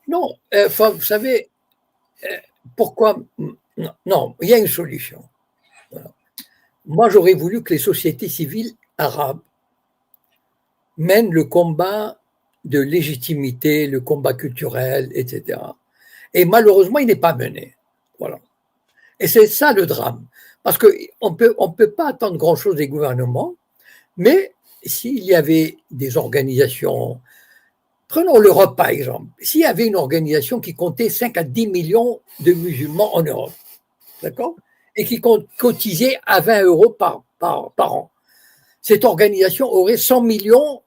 Non, vous savez, pourquoi? Non, il y a une solution. Voilà. Moi, j'aurais voulu que les sociétés civiles arabes mènent le combat de légitimité, le combat culturel, etc. Et malheureusement, il n'est pas mené. Voilà. Et c'est ça le drame. Parce qu'on on peut pas attendre grand-chose des gouvernements, mais s'il y avait des organisations, prenons l'Europe par exemple, s'il y avait une organisation qui comptait 5 à 10 millions de musulmans en Europe, d'accord, et qui cotisait à 20 euros par an, cette organisation aurait 100 millions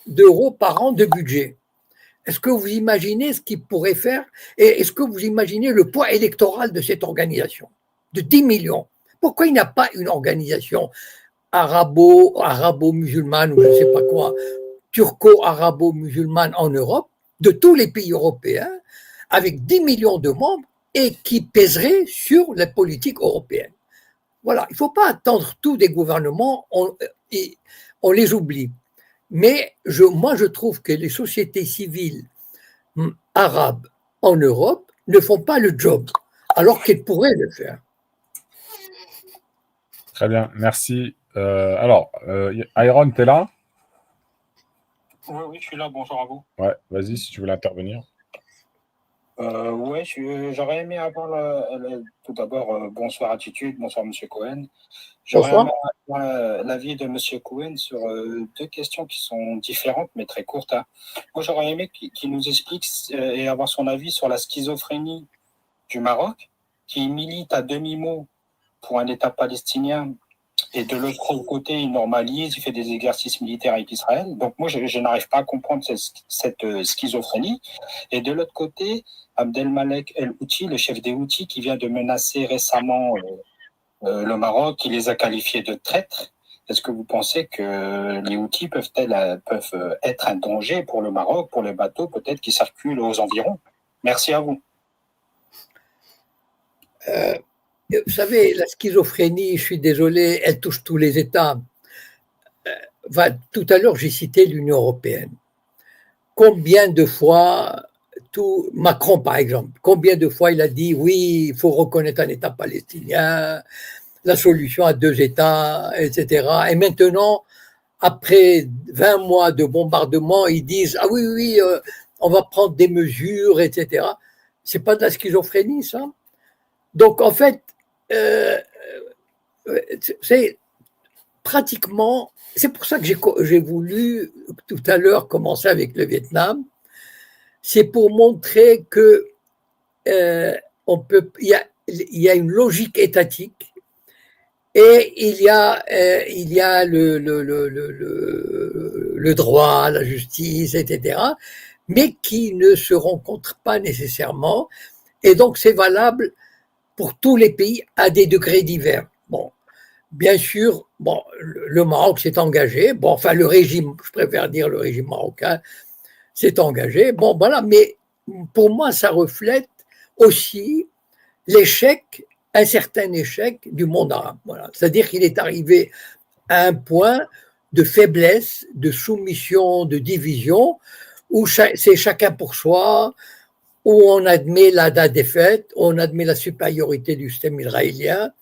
d'euros par an de budget. Est-ce que vous imaginez ce qu'il pourrait faire et est-ce que vous imaginez le poids électoral de cette organisation de 10 millions? Pourquoi il n'y a pas une organisation arabo-musulmane ou je ne sais pas quoi, turco-arabo-musulmane en Europe, de tous les pays européens, avec 10 millions de membres et qui pèserait sur la politique européenne? Voilà, il ne faut pas attendre tout des gouvernements, on les oublie. Mais moi, je trouve que les sociétés civiles arabes en Europe ne font pas le job, alors qu'elles pourraient le faire. Très bien, merci. Alors, Iron, tu es là? Oui, je suis là. Bonjour à vous. Ouais, vas-y, si tu voulais intervenir. Oui, j'aurais aimé avoir tout d'abord, bonsoir Attitude, bonsoir Monsieur Cohen. J'aurais aimé avoir l'avis de Monsieur Cohen sur deux questions qui sont différentes mais très courtes. Hein. Moi, j'aurais aimé qu'il nous explique et avoir son avis sur la schizophrénie du Maroc, qui milite à demi-mot pour un État palestinien. Et de l'autre côté, il normalise, il fait des exercices militaires avec Israël. Donc moi, je n'arrive pas à comprendre cette schizophrénie. Et de l'autre côté, Abdelmalek El-Houthi, le chef des Houthis, qui vient de menacer récemment le Maroc, qui les a qualifiés de traîtres. Est-ce que vous pensez que les Houthis peuvent être un danger pour le Maroc, pour les bateaux peut-être qui circulent aux environs? Merci à vous. Vous savez, la schizophrénie, je suis désolé, elle touche tous les États. Tout à l'heure, j'ai cité l'Union européenne. Combien de fois, Macron par exemple, combien de fois il a dit oui, il faut reconnaître un État palestinien, la solution à 2 États, etc. Et maintenant, après 20 mois de bombardement, ils disent ah oui, on va prendre des mesures, etc. C'est pas de la schizophrénie, ça? Donc en fait, c'est pratiquement, c'est pour ça que j'ai voulu tout à l'heure commencer avec le Vietnam, c'est pour montrer que il y a une logique étatique et il y a le droit, la justice, etc., mais qui ne se rencontrent pas nécessairement, et donc c'est valable pour tous les pays à des degrés divers. Bon, bien sûr, bon, le Maroc s'est engagé, bon, enfin le régime, je préfère dire le régime marocain, s'est engagé, bon voilà, mais pour moi ça reflète aussi l'échec, un certain échec du monde arabe. Voilà. C'est-à-dire qu'il est arrivé à un point de faiblesse, de soumission, de division, où c'est chacun pour soi, où on admet la défaite, on admet la supériorité du système israélien,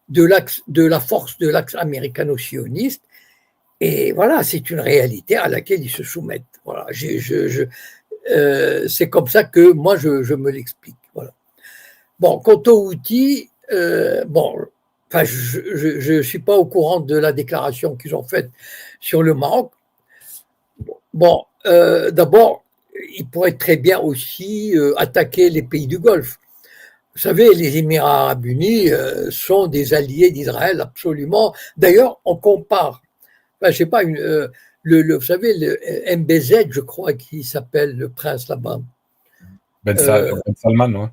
de la force de l'axe américano-sioniste, et voilà, c'est une réalité à laquelle ils se soumettent. Voilà, c'est comme ça que moi je me l'explique. Voilà. Bon, quant aux outils, enfin, je suis pas au courant de la déclaration qu'ils ont faite sur le Maroc. Bon, D'abord, il pourrait très bien aussi attaquer les pays du Golfe. Vous savez, les Émirats arabes unis sont des alliés d'Israël, absolument. D'ailleurs, on compare, enfin, je sais pas, vous savez, le MBZ, je crois, qui s'appelle le prince là-bas. Ben Salman, ouais.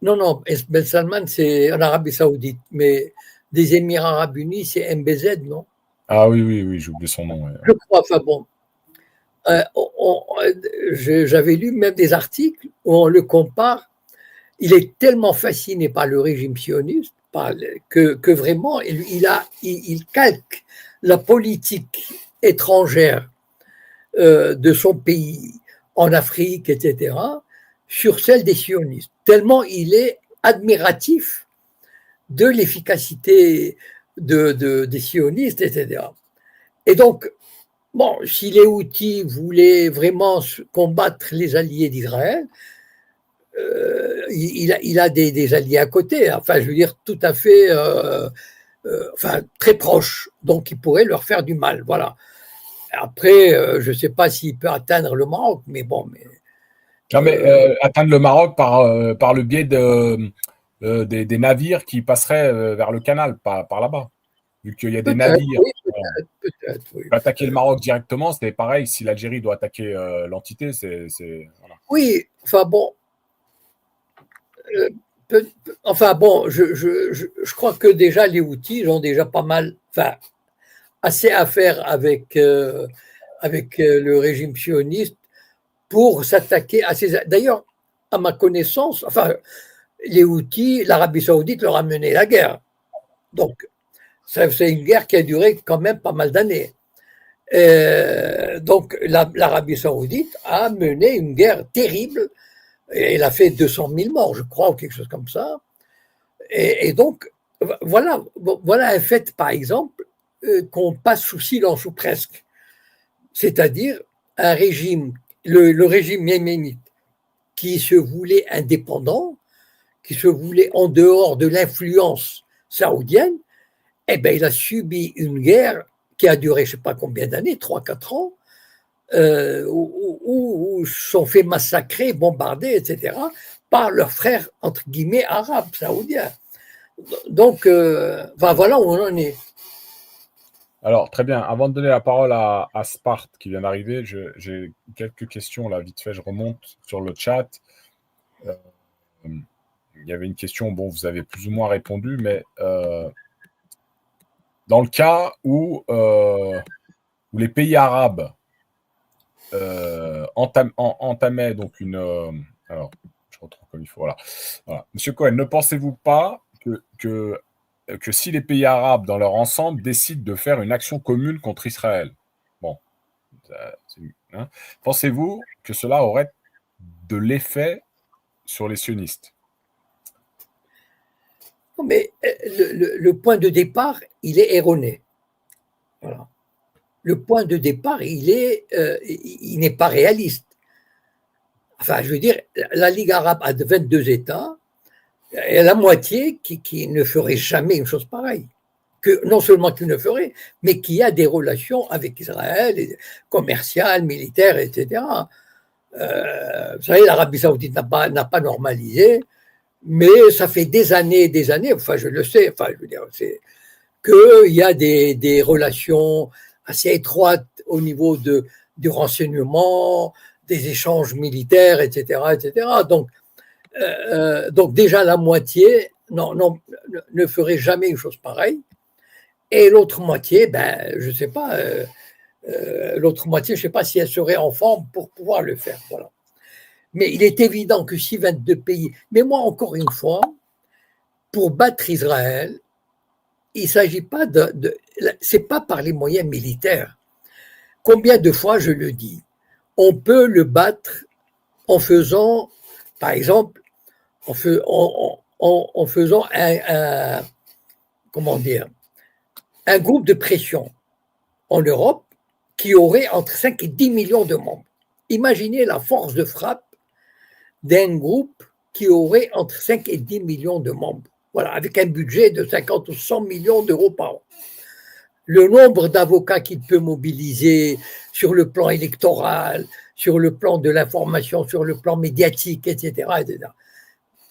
Non, Ben Salman, c'est en Arabie Saoudite, mais des Émirats arabes unis, c'est MBZ, non? Ah oui, j'ai oublié son nom. Ouais. Je crois, enfin bon. J'avais lu même des articles où on le compare. Il est tellement fasciné par le régime sioniste que vraiment, il calque la politique étrangère de son pays en Afrique, etc., sur celle des sionistes. Tellement il est admiratif de l'efficacité des sionistes, etc. Et donc, bon, si les Houthis voulaient vraiment combattre les alliés d'Israël, il a des alliés à côté, enfin, je veux dire, tout à fait, enfin, très proches, donc il pourrait leur faire du mal, voilà. Après, je ne sais pas s'il peut atteindre le Maroc, mais bon. Non, mais atteindre le Maroc par le biais des navires qui passeraient vers le canal, par là-bas. Vu qu'il y a des navires. Oui, peut-être, oui. Attaquer le Maroc directement, c'est pareil. Si l'Algérie doit attaquer l'entité, voilà. Oui, enfin bon. Enfin bon, je crois que déjà les Houthis ont déjà pas mal, enfin, assez à faire avec le régime sioniste pour s'attaquer à ces. D'ailleurs, à ma connaissance, enfin, les Houthis, l'Arabie Saoudite leur a mené la guerre. Donc, c'est une guerre qui a duré quand même pas mal d'années. Donc, l'Arabie Saoudite a mené une guerre terrible. Et elle a fait 200 000 morts, je crois, ou quelque chose comme ça. Et donc, voilà un fait, par exemple, qu'on passe sous silence ou presque. C'est-à-dire un régime, le régime yéménite, qui se voulait indépendant, qui se voulait en dehors de l'influence saoudienne, eh bien, il a subi une guerre qui a duré je ne sais pas combien d'années, 3-4 ans, où sont fait massacrer, bombarder, etc., par leurs frères, entre guillemets, arabes, saoudiens. Donc, voilà où on en est. Alors, très bien. Avant de donner la parole à Sparte qui vient d'arriver, j'ai quelques questions là, vite fait. Je remonte sur le chat. Il y avait une question, bon, vous avez plus ou moins répondu, mais dans le cas où les pays arabes entamaient donc une. Alors, je retrouve comme il faut. Voilà. Monsieur Cohen, ne pensez-vous pas que si les pays arabes dans leur ensemble décident de faire une action commune contre Israël, bon, pensez-vous que cela aurait de l'effet sur les sionistes? Mais le point de départ, il est erroné. Voilà. Le point de départ, il n'est pas réaliste. Enfin, je veux dire, la Ligue arabe a 22 États, et la moitié qui ne ferait jamais une chose pareille. Que non seulement qui ne ferait, mais qui a des relations avec Israël, commerciales, militaires, etc. Vous savez, l'Arabie Saoudite n'a pas normalisé, mais ça fait des années, enfin je le sais, enfin je veux dire, c'est qu'il y a des relations assez étroites au niveau du renseignement, des échanges militaires, etc., etc. Donc déjà la moitié ne ferait jamais une chose pareille. Et l'autre moitié, je ne sais pas, l'autre moitié, je ne sais pas si elle serait en forme pour pouvoir le faire. Voilà. Mais il est évident que si 22 pays, mais moi encore une fois, pour battre Israël, il ne s'agit pas c'est pas par les moyens militaires. Combien de fois je le dis, on peut le battre en faisant, par exemple, en faisant comment dire, un groupe de pression en Europe qui aurait entre 5 et 10 millions de membres. Imaginez la force de frappe d'un groupe qui aurait entre 5 et 10 millions de membres. Voilà, avec un budget de 50 ou 100 millions d'euros par an. le nombre d'avocats qu'il peut mobiliser sur le plan électoral, sur le plan de l'information, sur le plan médiatique, etc. etc.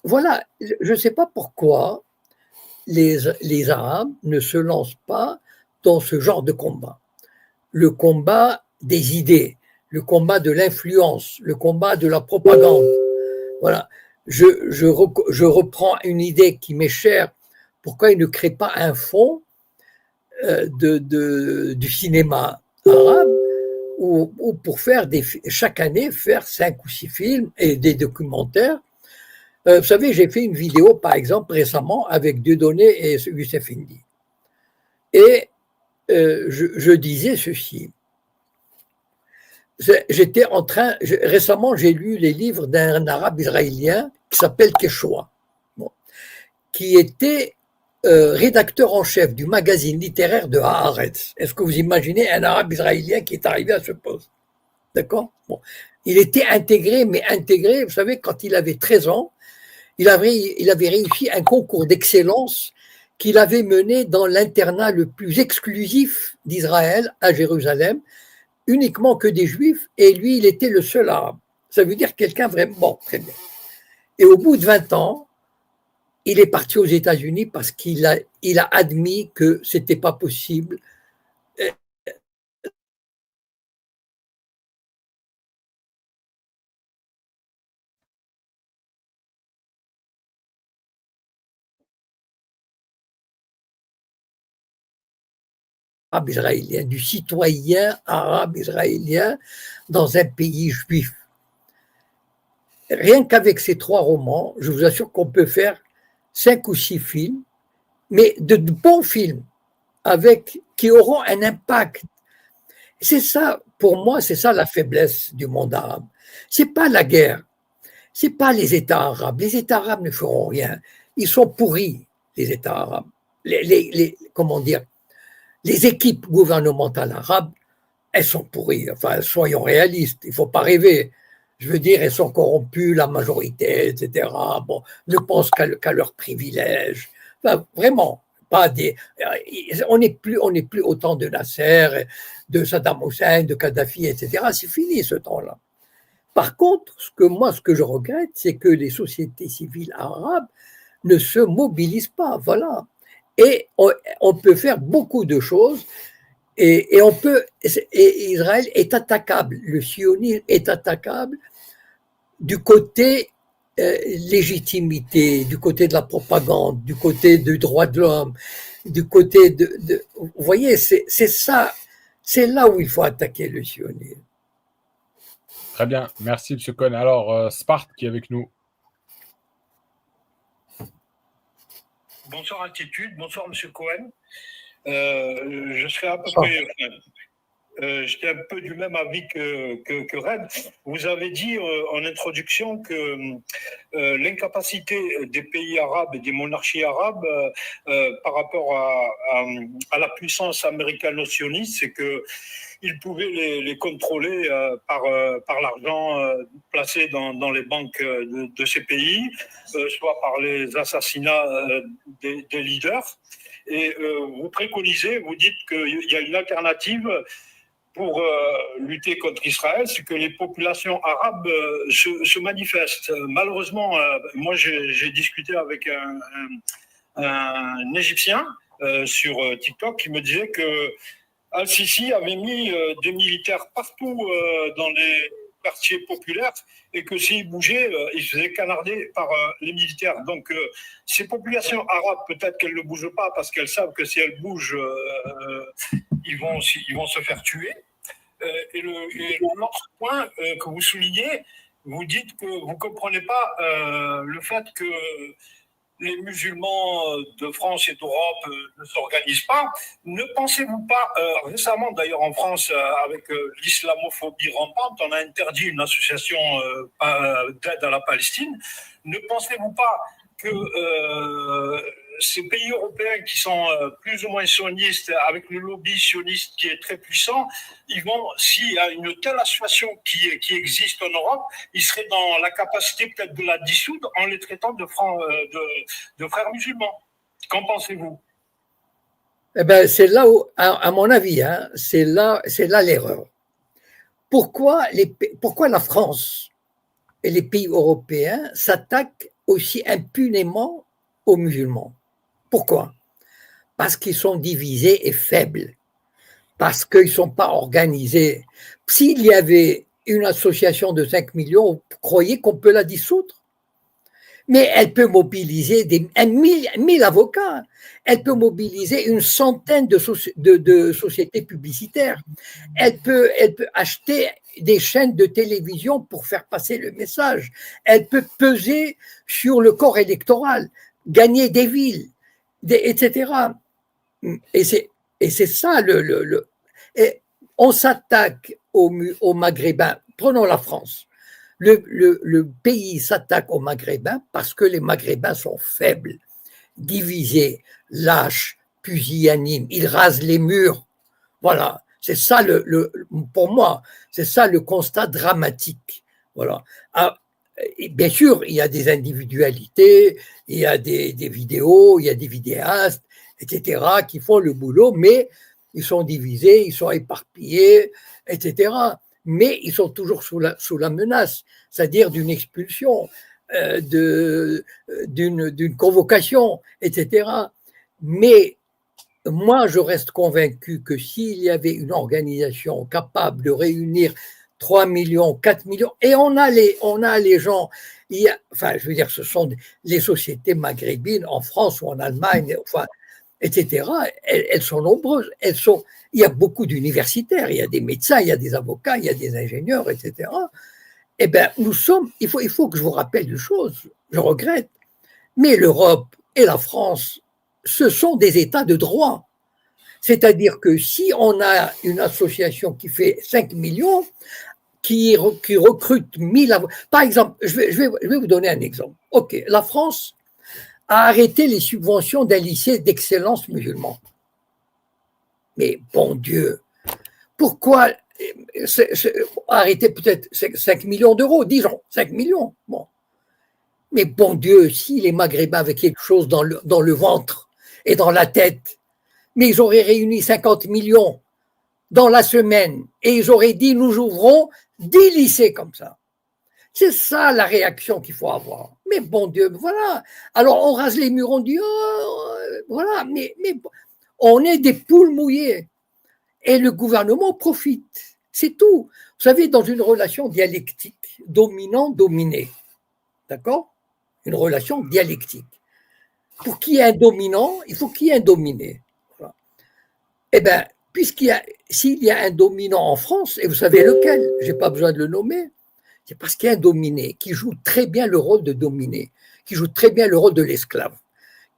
Voilà, je ne sais pas pourquoi les Arabes ne se lancent pas dans ce genre de combat. Le combat des idées, le combat de l'influence, le combat de la propagande. Voilà. Je reprends une idée qui m'est chère. Pourquoi ils ne créent pas un fonds du cinéma arabe ou pour faire chaque année faire 5 ou 6 films et des documentaires. Vous savez, j'ai fait une vidéo, par exemple, récemment avec Dieudonné et Youssef Indy. Et je disais ceci. Récemment, j'ai lu les livres d'un arabe israélien qui s'appelle Keshua, bon, qui était rédacteur en chef du magazine littéraire de Haaretz. Est-ce que vous imaginez un arabe israélien qui est arrivé à ce poste? D'accord? Bon. Il était intégré, mais intégré, vous savez, quand il avait 13 ans, il avait réussi un concours d'excellence qu'il avait mené dans l'internat le plus exclusif d'Israël à Jérusalem, uniquement que des juifs, et lui, il était le seul arabe. Ça veut dire quelqu'un vraiment bon, très bien. Et au bout de 20 ans, il est parti aux États-Unis parce qu'il a admis que ce n'était pas possible. Arabe israélien, du citoyen arabe israélien dans un pays juif. Rien qu'avec ces 3 romans, je vous assure qu'on peut faire 5 ou 6 films, mais de bons films, qui auront un impact. C'est ça, pour moi, c'est ça la faiblesse du monde arabe. C'est pas la guerre, c'est pas les États arabes. Les États arabes ne feront rien. Ils sont pourris, les États arabes. Comment dire, les équipes gouvernementales arabes, elles sont pourries. Enfin, soyons réalistes, il ne faut pas rêver. Je veux dire, elles sont corrompues, la majorité, etc. Bon, ne pensent qu'à leurs privilèges. Enfin, vraiment, pas des. On n'est plus au temps de Nasser, de Saddam Hussein, de Kadhafi, etc. C'est fini ce temps-là. Par contre, ce que je regrette, c'est que les sociétés civiles arabes ne se mobilisent pas. Voilà. Et on peut faire beaucoup de choses. Et Israël est attaquable, le sionisme est attaquable du côté légitimité, du côté de la propagande, du côté du droit de l'homme, du côté vous voyez, c'est ça, c'est là où il faut attaquer le sionisme. Très bien, merci M. Cohen. Alors, Sparte qui est avec nous. Bonsoir Altitude, bonsoir M. Cohen. Je serai à peu près. J'étais un peu du même avis que Red. Vous avez dit en introduction que l'incapacité des pays arabes et des monarchies arabes par rapport à la puissance américano-sioniste, c'est qu'ils pouvaient les contrôler par l'argent placé dans les banques de ces pays, soit par les assassinats des leaders. Et vous préconisez, vous dites qu'il y a une alternative pour lutter contre Israël, c'est que les populations arabes se manifestent. Malheureusement, moi j'ai discuté avec un Égyptien sur TikTok qui me disait que Al-Sisi avait mis des militaires partout dans les quartiers populaires et que s'ils bougeaient, ils se faisaient canarder par les militaires. Donc ces populations arabes, peut-être qu'elles ne bougent pas parce qu'elles savent que si elles bougent, ils vont se faire tuer. Et l'autre point que vous soulignez, vous dites que vous ne comprenez pas le fait que les musulmans de France et d'Europe ne s'organisent pas. Ne pensez-vous pas, récemment d'ailleurs en France, avec l'islamophobie rampante, on a interdit une association d'aide à la Palestine. Ne pensez-vous pas que ces pays européens qui sont plus ou moins sionistes, avec le lobby sioniste qui est très puissant, ils vont, s'il y a une telle association qui existe en Europe, ils seraient dans la capacité peut-être de la dissoudre en les traitant de frères musulmans. Qu'en pensez-vous? Eh ben, c'est là où, à mon avis, hein, c'est là l'erreur. Pourquoi la France et les pays européens s'attaquent aussi impunément aux musulmans? Pourquoi? Parce qu'ils sont divisés et faibles, parce qu'ils ne sont pas organisés. S'il y avait une association de 5 millions, vous croyez qu'on peut la dissoudre? Mais elle peut mobiliser 1000 avocats, elle peut mobiliser une centaine de sociétés publicitaires, elle peut acheter des chaînes de télévision pour faire passer le message, elle peut peser sur le corps électoral, gagner des villes, etc. Et c'est ça et on s'attaque aux Maghrébins. Prenons la France. Le pays s'attaque aux Maghrébins parce que les Maghrébins sont faibles, divisés, lâches, pusillanimes. Ils rasent les murs. Voilà. C'est ça pour moi, c'est ça le constat dramatique. Voilà. Et bien sûr, il y a des individualités, il y a des vidéos, il y a des vidéastes, etc., qui font le boulot, mais ils sont divisés, ils sont éparpillés, etc. Mais ils sont toujours sous la menace, c'est-à-dire d'une expulsion, d'une convocation, etc. Mais moi, je reste convaincu que s'il y avait une organisation capable de réunir 3 millions, 4 millions, et on a les gens, enfin, je veux dire, ce sont les sociétés maghrébines en France ou en Allemagne, enfin, etc., elles sont nombreuses. Il y a beaucoup d'universitaires, il y a des médecins, il y a des avocats, il y a des ingénieurs, etc. Eh bien, il faut que je vous rappelle une chose, je regrette, mais l'Europe et la France, ce sont des États de droit. C'est-à-dire que si on a une association qui fait 5 millions, qui recrute 1000 avocats, par exemple, je vais vous donner un exemple. OK, la France a arrêté les subventions d'un lycée d'excellence musulman. Mais bon Dieu, pourquoi arrêter peut-être 5 millions d'euros, disons, 5 millions. Bon. Mais bon Dieu, si les Maghrébins avaient quelque chose dans le ventre et dans la tête, mais ils auraient réuni 50 millions dans la semaine et ils auraient dit nous ouvrons 10 lycées comme ça. C'est ça la réaction qu'il faut avoir. Mais bon Dieu, voilà. Alors on rase les murs, on dit oh, voilà, mais on est des poules mouillées. Et le gouvernement profite. C'est tout. Vous savez, dans une relation dialectique, dominant-dominé, d'accord? Une relation dialectique. Pour qu'il y ait un dominant, il faut qu'il y ait un dominé. Voilà. Eh bien, s'il y a un dominant en France, et vous savez lequel, je n'ai pas besoin de le nommer, c'est parce qu'il y a un dominé qui joue très bien le rôle de dominé, qui joue très bien le rôle de l'esclave,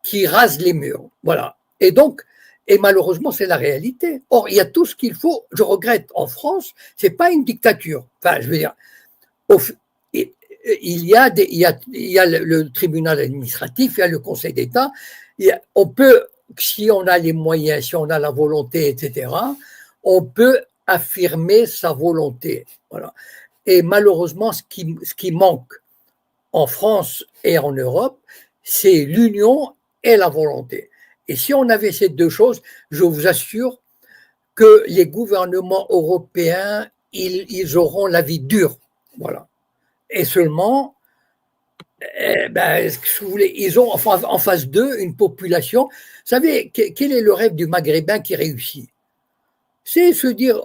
qui rase les murs. Voilà. Et donc, et malheureusement, c'est la réalité. Or, il y a tout ce qu'il faut. Je regrette, en France, c'est pas une dictature. Enfin, je veux dire, il y a le tribunal administratif, il y a le Conseil d'État. On peut, si on a les moyens, si on a la volonté, etc., on peut affirmer sa volonté. Voilà. Et malheureusement, ce qui manque en France et en Europe, c'est l'union et la volonté. Et si on avait ces deux choses, je vous assure que les gouvernements européens, ils auront la vie dure. Voilà. Et seulement, si vous voulez, ils ont en face d'eux une population. Vous savez, quel est le rêve du Maghrébin qui réussit? C'est se dire,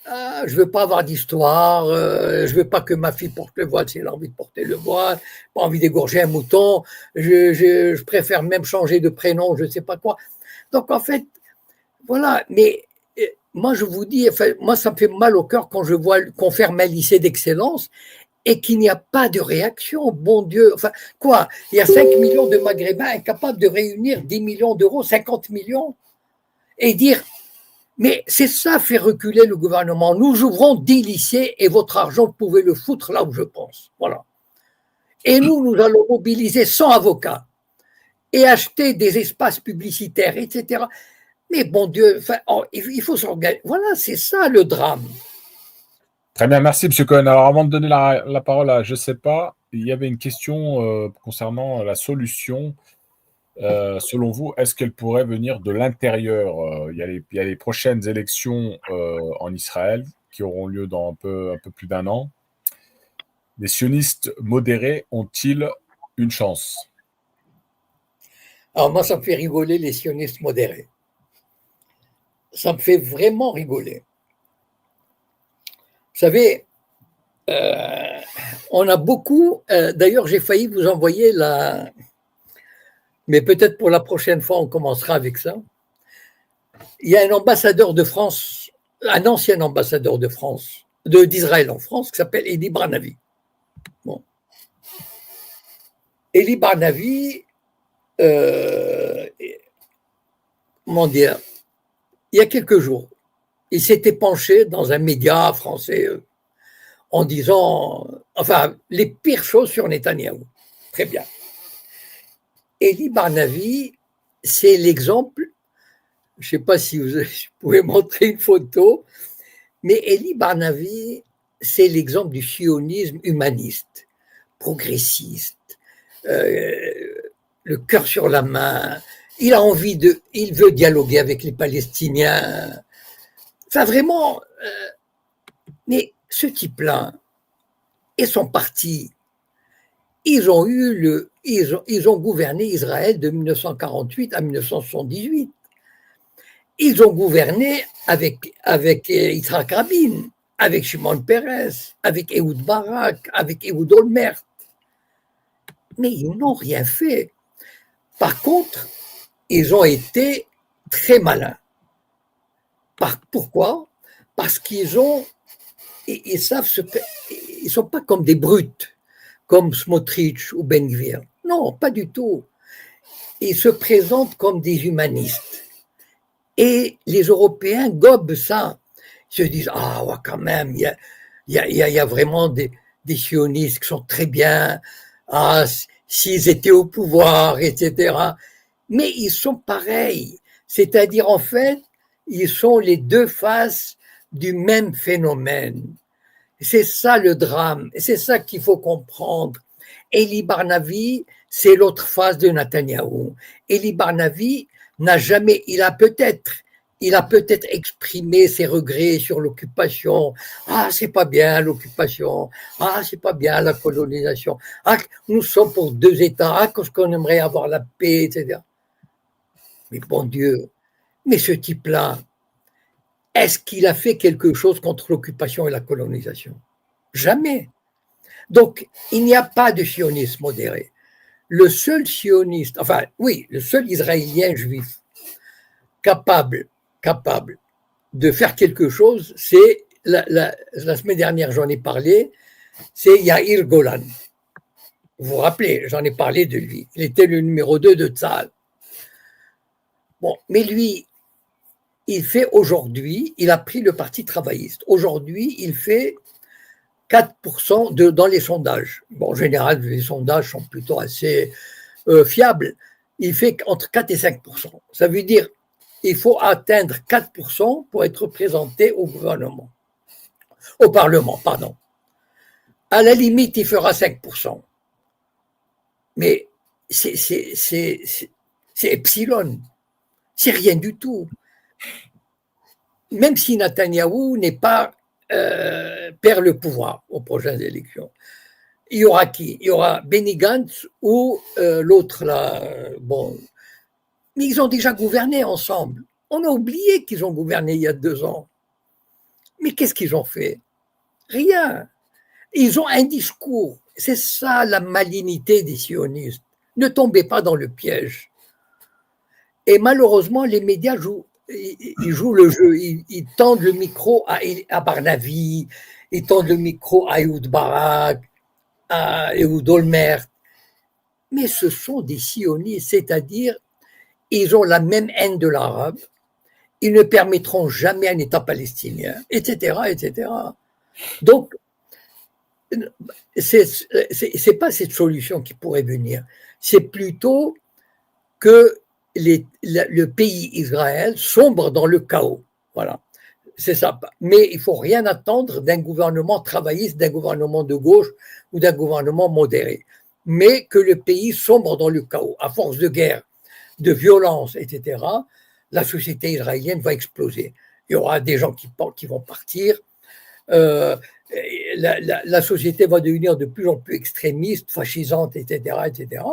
je ne veux pas avoir d'histoire, je ne veux pas que ma fille porte le voile si elle a envie de porter le voile, pas envie d'égorger un mouton, je préfère même changer de prénom, je ne sais pas quoi. Donc en fait, voilà, mais moi je vous dis, enfin, moi ça me fait mal au cœur quand je vois qu'on ferme un lycée d'excellence et qu'il n'y a pas de réaction, bon Dieu, enfin quoi, il y a 5 millions de Maghrébins incapables de réunir 10 millions d'euros, 50 millions, et dire, mais c'est ça fait reculer le gouvernement. Nous ouvrons 10 lycées et votre argent, vous pouvez le foutre là où je pense. Voilà. Et nous allons mobiliser 100 avocats et acheter des espaces publicitaires, etc. Mais bon Dieu, enfin, il faut s'organiser. Voilà, c'est ça le drame. Très bien, merci M. Cohen. Alors avant de donner la parole à je ne sais pas, il y avait une question concernant la solution selon vous, est-ce qu'elle pourrait venir de l'intérieur? Il y a les prochaines élections en Israël qui auront lieu dans un peu plus d'un an. Les sionistes modérés ont-ils une chance? Alors moi, ça me fait rigoler les sionistes modérés. Ça me fait vraiment rigoler. Vous savez, on a beaucoup, d'ailleurs j'ai failli vous envoyer mais peut-être pour la prochaine fois on commencera avec ça. Il y a un ambassadeur de France, un ancien ambassadeur de France, d'Israël en France, qui s'appelle Eli Barnavi. Bon. Eli Barnavi, comment dire, il y a quelques jours, il s'était penché dans un média français en disant, enfin, les pires choses sur Netanyahou. Très bien. Eli Barnavi, c'est l'exemple, je ne sais pas si vous pouvez montrer une photo, mais Eli Barnavi, c'est l'exemple du sionisme humaniste, progressiste, le cœur sur la main. Il a envie il veut dialoguer avec les Palestiniens. Enfin, vraiment, mais ce type-là et son parti, ils ont gouverné Israël de 1948 à 1978. Ils ont gouverné avec Yitzhak Rabin, avec Shimon Peres, avec Ehud Barak, avec Ehud Olmert. Mais ils n'ont rien fait. Par contre, ils ont été très malins. Pourquoi? Parce ils savent ils ne sont pas comme des brutes, comme Smotrich ou Ben Gvir. Non, pas du tout. Ils se présentent comme des humanistes. Et les Européens gobent ça. Ils se disent, ah ouais, quand même, il y a vraiment des sionistes qui sont très bien, ah, s'ils étaient au pouvoir, etc. Mais ils sont pareils. C'est-à-dire, en fait, ils sont les deux faces du même phénomène. C'est ça le drame, et c'est ça qu'il faut comprendre. Eli Barnavi, c'est l'autre face de Netanyahou. Eli Barnavi il a peut-être exprimé ses regrets sur l'occupation. Ah, c'est pas bien l'occupation. Ah, c'est pas bien la colonisation. Ah, nous sommes pour deux États. Ah, parce qu'on aimerait avoir la paix, etc. Mais bon Dieu, mais ce type-là, est-ce qu'il a fait quelque chose contre l'occupation et la colonisation? Jamais. Donc, il n'y a pas de sionisme modéré. Le seul sioniste, enfin, oui, le seul Israélien juif capable de faire quelque chose, c'est, la semaine dernière, j'en ai parlé, c'est Yair Golan. Vous vous rappelez, j'en ai parlé de lui. Il était le numéro 2 de Tzahal. Bon, mais lui, il a pris le Parti travailliste. Aujourd'hui, il fait 4% dans les sondages. Bon, en général, les sondages sont plutôt assez fiables. Il fait entre 4 et 5%. Ça veut dire qu'il faut atteindre 4% pour être présenté au Parlement, pardon. À la limite, il fera 5%. Mais c'est epsilon. C'est rien du tout. Même si Netanyahou n'est pas perd le pouvoir aux prochaines élections. Il y aura qui? Il y aura Benny Gantz ou l'autre là. Bon, mais ils ont déjà gouverné ensemble. On a oublié qu'ils ont gouverné il y a 2 ans. Mais qu'est-ce qu'ils ont fait? Rien. Ils ont un discours. C'est ça la malignité des sionistes. Ne tombez pas dans le piège. Et malheureusement, les médias ils jouent le jeu, ils tendent le micro à Barnavi, ils tendent le micro à Ehud Barak, à Ehud Olmert. Mais ce sont des sionistes, c'est-à-dire ils ont la même haine de l'arabe, ils ne permettront jamais un État palestinien, etc., etc. Donc, c'est pas cette solution qui pourrait venir, c'est plutôt que le pays Israël sombre dans le chaos. Voilà, c'est ça. Mais il ne faut rien attendre d'un gouvernement travailliste, d'un gouvernement de gauche ou d'un gouvernement modéré. Mais que le pays sombre dans le chaos, à force de guerre, de violence, etc., la société israélienne va exploser. Il y aura des gens qui vont partir. La société va devenir de plus en plus extrémiste, fascisante, etc., etc.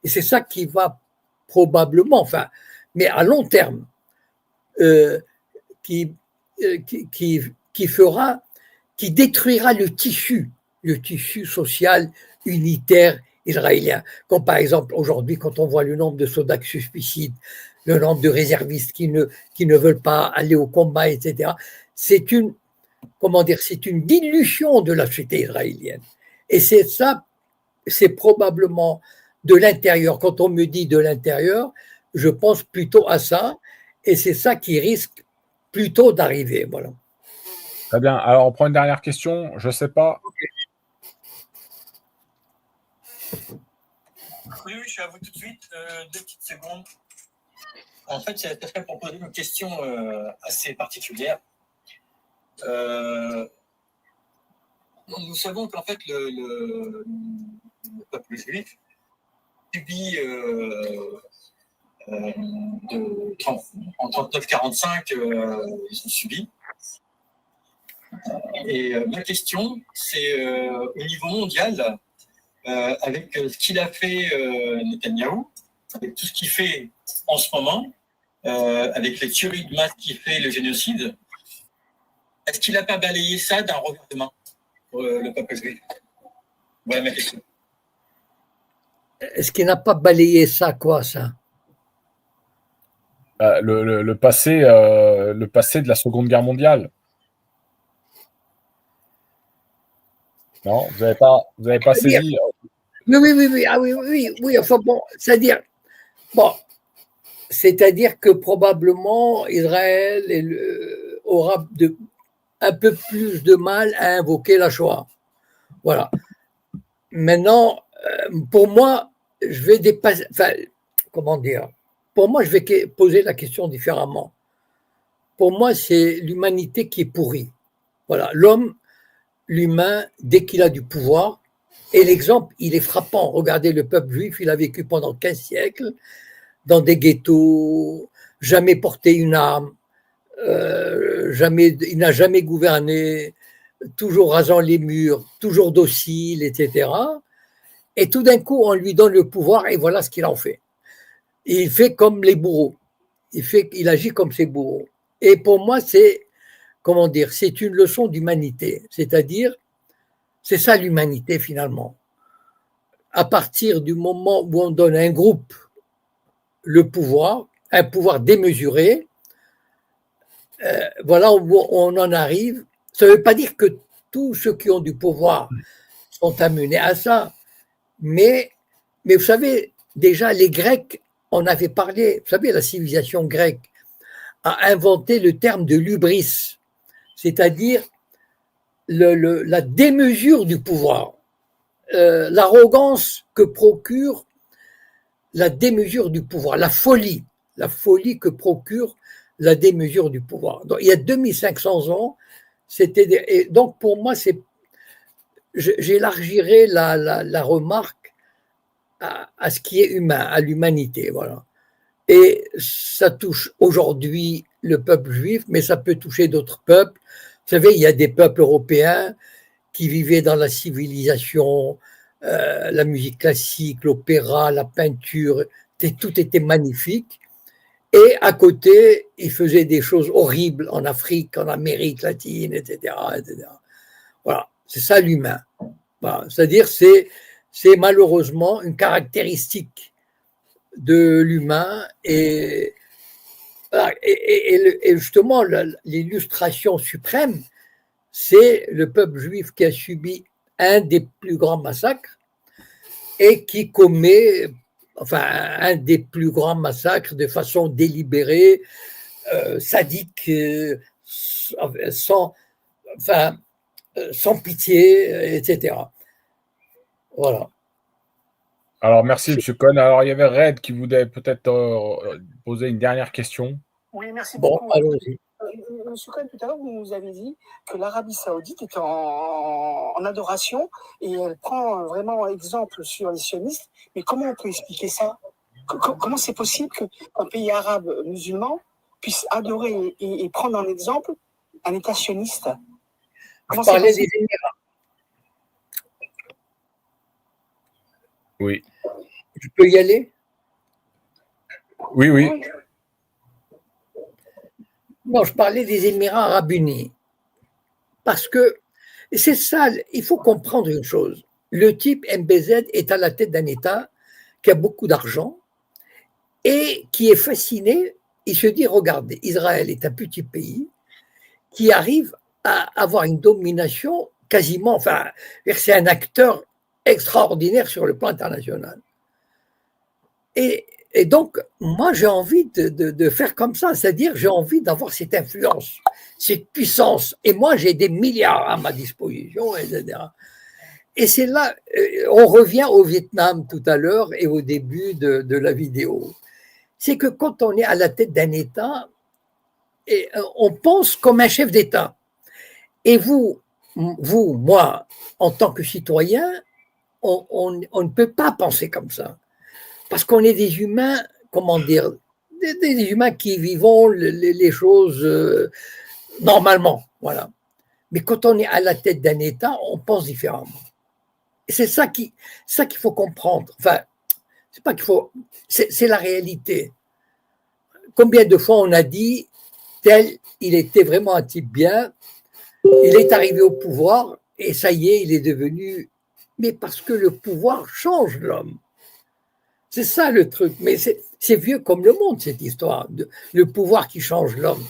Et c'est ça qui va probablement, enfin, mais à long terme, qui fera, qui détruira le tissu social unitaire israélien. Comme par exemple aujourd'hui, quand on voit le nombre de soldats qui se suicident, le nombre de réservistes qui ne veulent pas aller au combat, etc. C'est une, comment dire, c'est une dilution de la société israélienne. Et c'est ça, c'est probablement de l'intérieur. Quand on me dit de l'intérieur, je pense plutôt à ça, et c'est ça qui risque plutôt d'arriver. Voilà. Très bien. Alors, on prend une dernière question. Je ne sais pas. Oui, je suis à vous tout de suite. 2 petites secondes. En fait, ça serait pour poser une question assez particulière. Nous savons qu'en fait, le peuple juif subit en 39-45, ils ont subi. Et ma question, c'est au niveau mondial, avec ce qu'il a fait Netanyahou, avec tout ce qu'il fait en ce moment, avec les tueries de masse qu'il fait, le génocide, est-ce qu'il n'a pas balayé ça d'un revers de main pour le peuple juif? Voilà ma question. Est-ce qu'il n'a pas balayé ça, quoi, ça? Le passé de la Seconde Guerre mondiale. Non, vous n'avez pas saisi. Oui. Ah oui. Enfin bon, c'est-à-dire que probablement Israël aura un peu plus de mal à invoquer la Shoah. Voilà. Maintenant, pour moi, je vais dépasser. Enfin, comment dire? Pour moi, je vais poser la question différemment. Pour moi, c'est l'humanité qui est pourrie. Voilà. L'humain, dès qu'il a du pouvoir, et l'exemple, il est frappant. Regardez le peuple juif, il a vécu pendant 15 siècles dans des ghettos, jamais porté une arme, il n'a jamais gouverné, toujours rasant les murs, toujours docile, etc. Et tout d'un coup, on lui donne le pouvoir et voilà ce qu'il en fait. Et il fait comme les bourreaux. Il agit comme ses bourreaux. Et pour moi, c'est une leçon d'humanité. C'est-à-dire, c'est ça l'humanité finalement. À partir du moment où on donne à un groupe le pouvoir, un pouvoir démesuré, voilà où on en arrive. Ça ne veut pas dire que tous ceux qui ont du pouvoir sont amenés à ça, mais vous savez, déjà les Grecs en avaient parlé. Vous savez, la civilisation grecque a inventé le terme de l'hubris, c'est-à-dire la démesure du pouvoir, l'arrogance que procure la démesure du pouvoir, la folie que procure la démesure du pouvoir. Donc, il y a 2500 ans, et donc pour moi, j'élargirais la remarque à ce qui est humain, à l'humanité, voilà. Et ça touche aujourd'hui le peuple juif, mais ça peut toucher d'autres peuples. Vous savez, il y a des peuples européens qui vivaient dans la civilisation, la musique classique, l'opéra, la peinture, tout était magnifique. Et à côté, ils faisaient des choses horribles en Afrique, en Amérique latine, etc. Voilà, c'est ça l'humain. Voilà. C'est-à-dire, c'est malheureusement une caractéristique de l'humain et justement l'illustration suprême, c'est le peuple juif qui a subi un des plus grands massacres et qui commet un des plus grands massacres de façon délibérée, sadique, sans pitié, etc. Voilà. Alors, merci, M. Cohen. Alors, il y avait Red qui voulait peut-être poser une dernière question. Oui, merci Bon, beaucoup. allons-y. Monsieur Cohen, tout à l'heure, vous nous avez dit que l'Arabie Saoudite est en adoration et elle prend vraiment exemple sur les sionistes. Mais comment on peut expliquer ça? comment c'est possible qu'un pays arabe musulman puisse adorer et prendre en exemple un État sioniste? Je parlais des Émirats. Oui. Je peux y aller? Oui, oui. Non, je parlais des Émirats arabes unis. Parce que c'est ça, il faut comprendre une chose. Le type MBZ est à la tête d'un État qui a beaucoup d'argent et qui est fasciné. Il se dit, regardez, Israël est un petit pays qui arrive à avoir une domination quasiment, enfin, c'est un acteur extraordinaire sur le plan international. Et donc, moi, j'ai envie de faire comme ça, c'est-à-dire j'ai envie d'avoir cette influence, cette puissance. Et moi, j'ai des milliards à ma disposition, etc. Et c'est là, on revient au Vietnam tout à l'heure et au début de la vidéo. C'est que quand on est à la tête d'un État, on pense comme un chef d'État. Et vous, moi, en tant que citoyen, on ne peut pas penser comme ça. Parce qu'on est des humains, comment dire, des humains qui vivons les choses normalement. Voilà. Mais quand on est à la tête d'un État, on pense différemment. Et c'est ça qu'il faut comprendre. Enfin, c'est pas qu'il faut, c'est la réalité. Combien de fois on a dit, tel, il était vraiment un type bien, il est arrivé au pouvoir et ça y est, il est devenu. Mais parce que le pouvoir change l'homme. C'est ça le truc. Mais c'est vieux comme le monde, cette histoire. Le pouvoir qui change l'homme.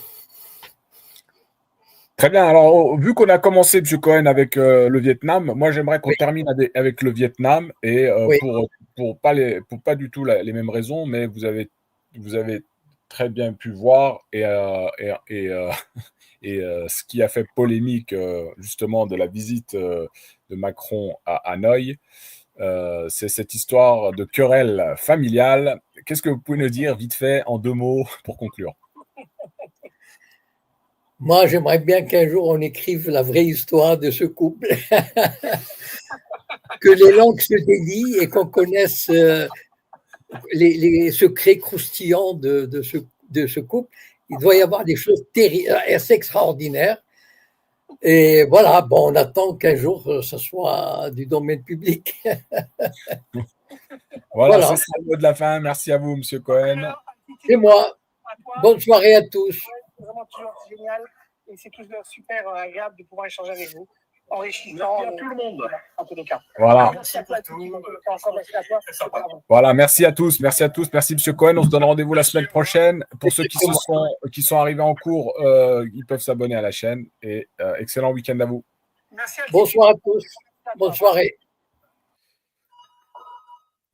Très bien. Alors, vu qu'on a commencé, M. Cohen, avec le Vietnam, moi, j'aimerais qu'on termine avec le Vietnam et Oui. pour pas du tout les mêmes raisons, mais vous avez très bien pu voir et ce qui a fait polémique justement de la visite de Macron à Hanoï, c'est cette histoire de querelle familiale. Qu'est-ce que vous pouvez nous dire vite fait en 2 mots pour conclure? Moi, j'aimerais bien qu'un jour on écrive la vraie histoire de ce couple, que les langues se délient et qu'on connaisse les secrets croustillants de ce couple. Il doit y avoir des choses assez extraordinaires. Et voilà, bon, on attend qu'un jour ça soit du domaine public. Voilà. C'est ça le mot de la fin. Merci à vous, M. Cohen. C'est moi. Bonne soirée à tous. C'est vraiment toujours génial et c'est toujours super agréable de pouvoir échanger avec vous, enrichissant. Merci à tout le monde. En tous les cas. Voilà. Merci à toi. Merci à toi. Voilà, merci à tous. Merci, M. Cohen. On se donne rendez-vous la semaine prochaine. Pour ceux qui sont arrivés en cours, ils peuvent s'abonner à la chaîne. Et excellent week-end à vous. Merci à Bonsoir à tous. Bonne soirée.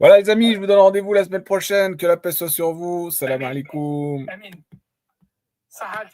Voilà, les amis, je vous donne rendez-vous la semaine prochaine. Que la paix soit sur vous. Salam alaikum. Amin. Sahal,